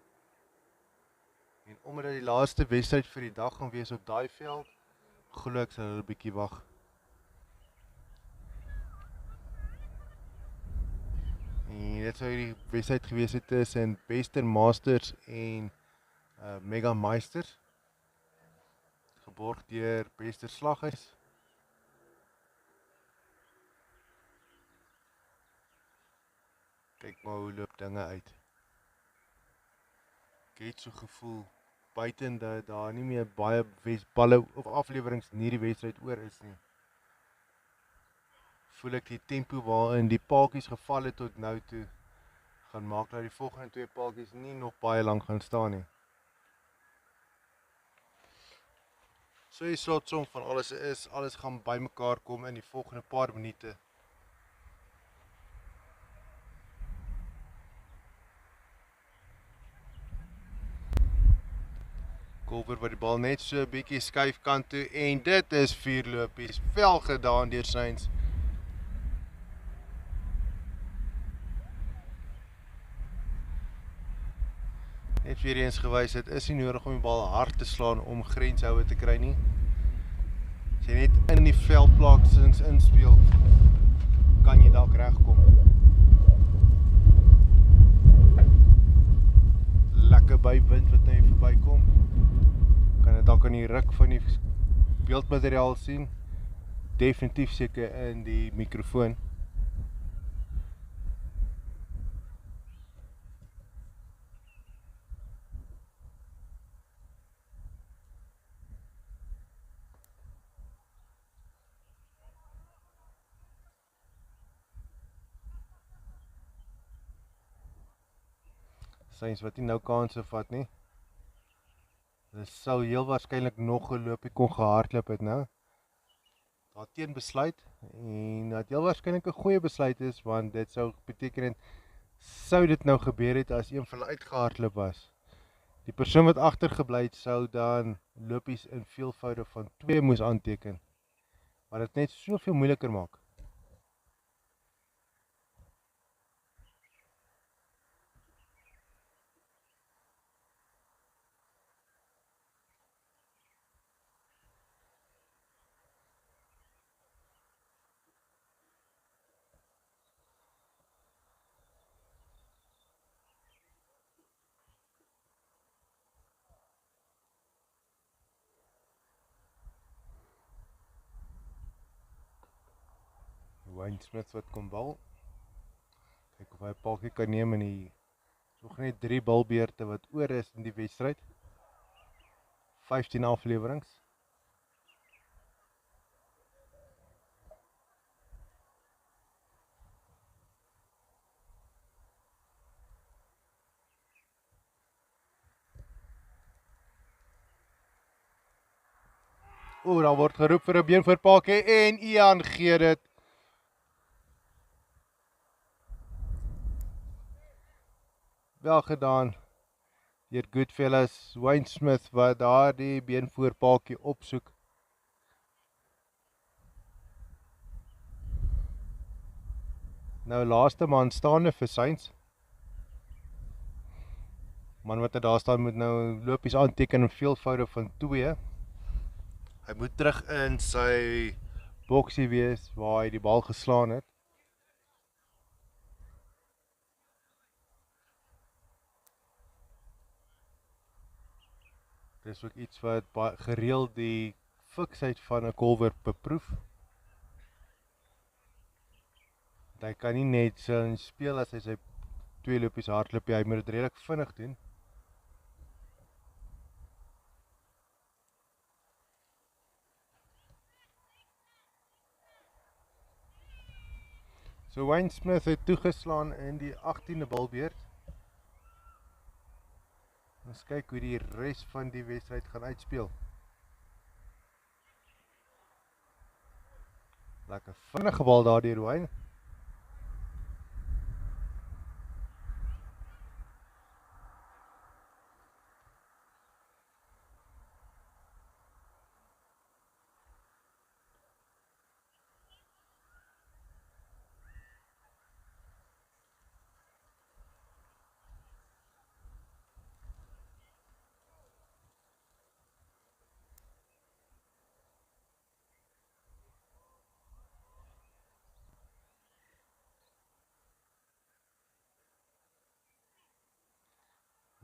En omdat die laaste wedstryd vir die dag gaan wees op daai veld, glo ek sal hulle 'n bietjie wag. En dit sou die wedstryd gewees het tussen Western Masters en Mega Meisters, geborg deur Bester Slaghuis. Kyk maar hoe loop dinge uit. Ek het so gevoel buiten dat daar nie meer baie balle of aflewerings in hierdie wedstryd oor is nie. Voel ek die tempo waarin die paaltjies geval het tot nou toe gaan maak dat die volgende twee paaltjies nie nog baie lank gaan staan nie. So die slotsom van alles is, alles gaan bymekaar kom in die volgende paar minute. Kolwer wat die bal net so 'n bietjie skuif kant toe en dit is 4 lopies, wel gedaan deur Saints. Net weer eens gewys, dit is nie nodig om die bal hard te slaan om grenshouer te kry nie. As jy net in die veldplaatsings inspeel, kan die ruk van die beeldmateriaal sien. Definitief seker in die mikrofoon. Saints wat nie nou kanse vat nie. Hulle sou heel waarskynlik nog 'n loopie kon gehardloop het nou. Daar teen besluit en dat heel waarskynlik 'n goeie besluit is, want dit sou beteken het, sou dit nou gebeur het as een van hulle uitgehardloop was. Die persoon wat agtergebly het sou dan lopies in veelvoude van 2 moes aanteken, wat dit net soveel moeiliker maak. Wayne Smith wat kom bal. Kyk of hy 'n paaltjie kan neem in die nog net 3 balbeurte wat oor is in die wedstryd. 15 afleweringe. Daar word geroep vir 'n beenvoorpaaltjie en Ian gee dit. Wel gedaan deur Goodfellas. Wayne Smith wat daar die beenvoorpaaltjie opsoek. Nou laaste man staande vir Saints. Man wat daar staan moet nou lopies aanteken in veelvoude van 2. Hy moet terug in sy boksie wees waar hy die bal geslaan het. Dit is ook iets wat gereeld die fiksheid van 'n golfer beproef. Hy kan nie net so speel as hy sy 2 lopies hardloop, hy moet dit redelik vinnig doen. So Wayne Smith het toegeslaan in die 18de balbeurt. Ons kyk hoe die res van die wedstryd gaan uitspeel. Lekker vinnige bal daar deur Wayne.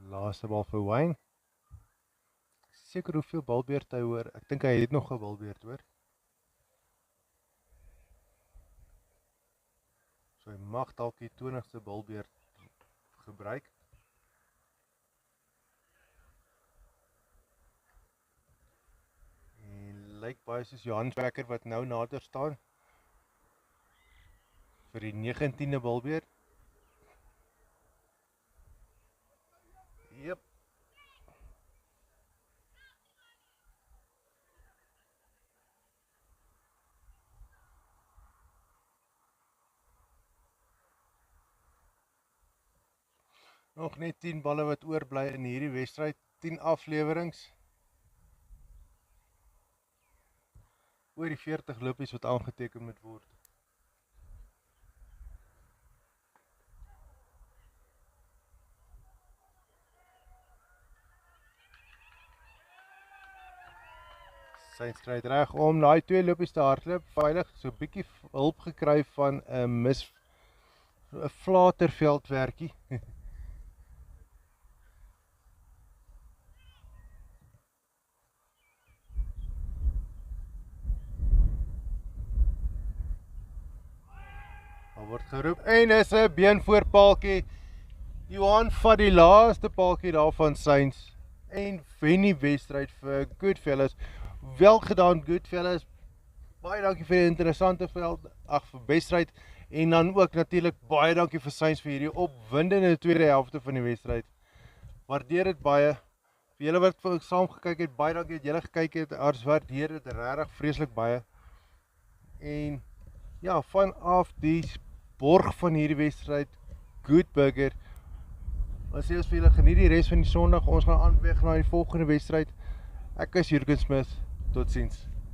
Laaste bal vir Wayne. Seker hoeveel balbeurt hy hoor. Ek dink hy het nog 'n balbeurt hoor. So hy mag dalk die 20ste balbeurt gebruik. En lyk baie soos Johannesbecker wat nou nader staan vir die 19de balbeurt. Yep. Nog net 10 balle wat oorbly in hierdie wedstryd, 10 afleweringe. Oor die 40 lopies wat aangeteken moet word. Saints kry dit reg om daai 2 lopies te hardloop, veilig, so 'n bietjie hulp gekry van 'n flaterveldwerkie. Daar word geroep en is 'n beenvoorpaaltjie. Johan vat die laaste paaltjie daarvan Saints en wen die wedstryd vir Goodfellas. Wel gedaan Goodfellas. Baie dankie vir die interessante wedstryd en dan ook natuurlik baie dankie vir Saints vir hierdie opwindende tweede helfte van die wedstryd. Waardeer dit baie. Vir julle wat saam gekyk het, baie dankie dat julle gekyk het. Ons waardeer dit regtig vreeslik baie. En ja, vanaf die borg van hierdie wedstryd, Good Burger. Ons sê ons vir julle geniet die res van die Sondag. Ons gaan aanbeweeg na die volgende wedstryd. Ek is Jurgen Smith. Totsiens.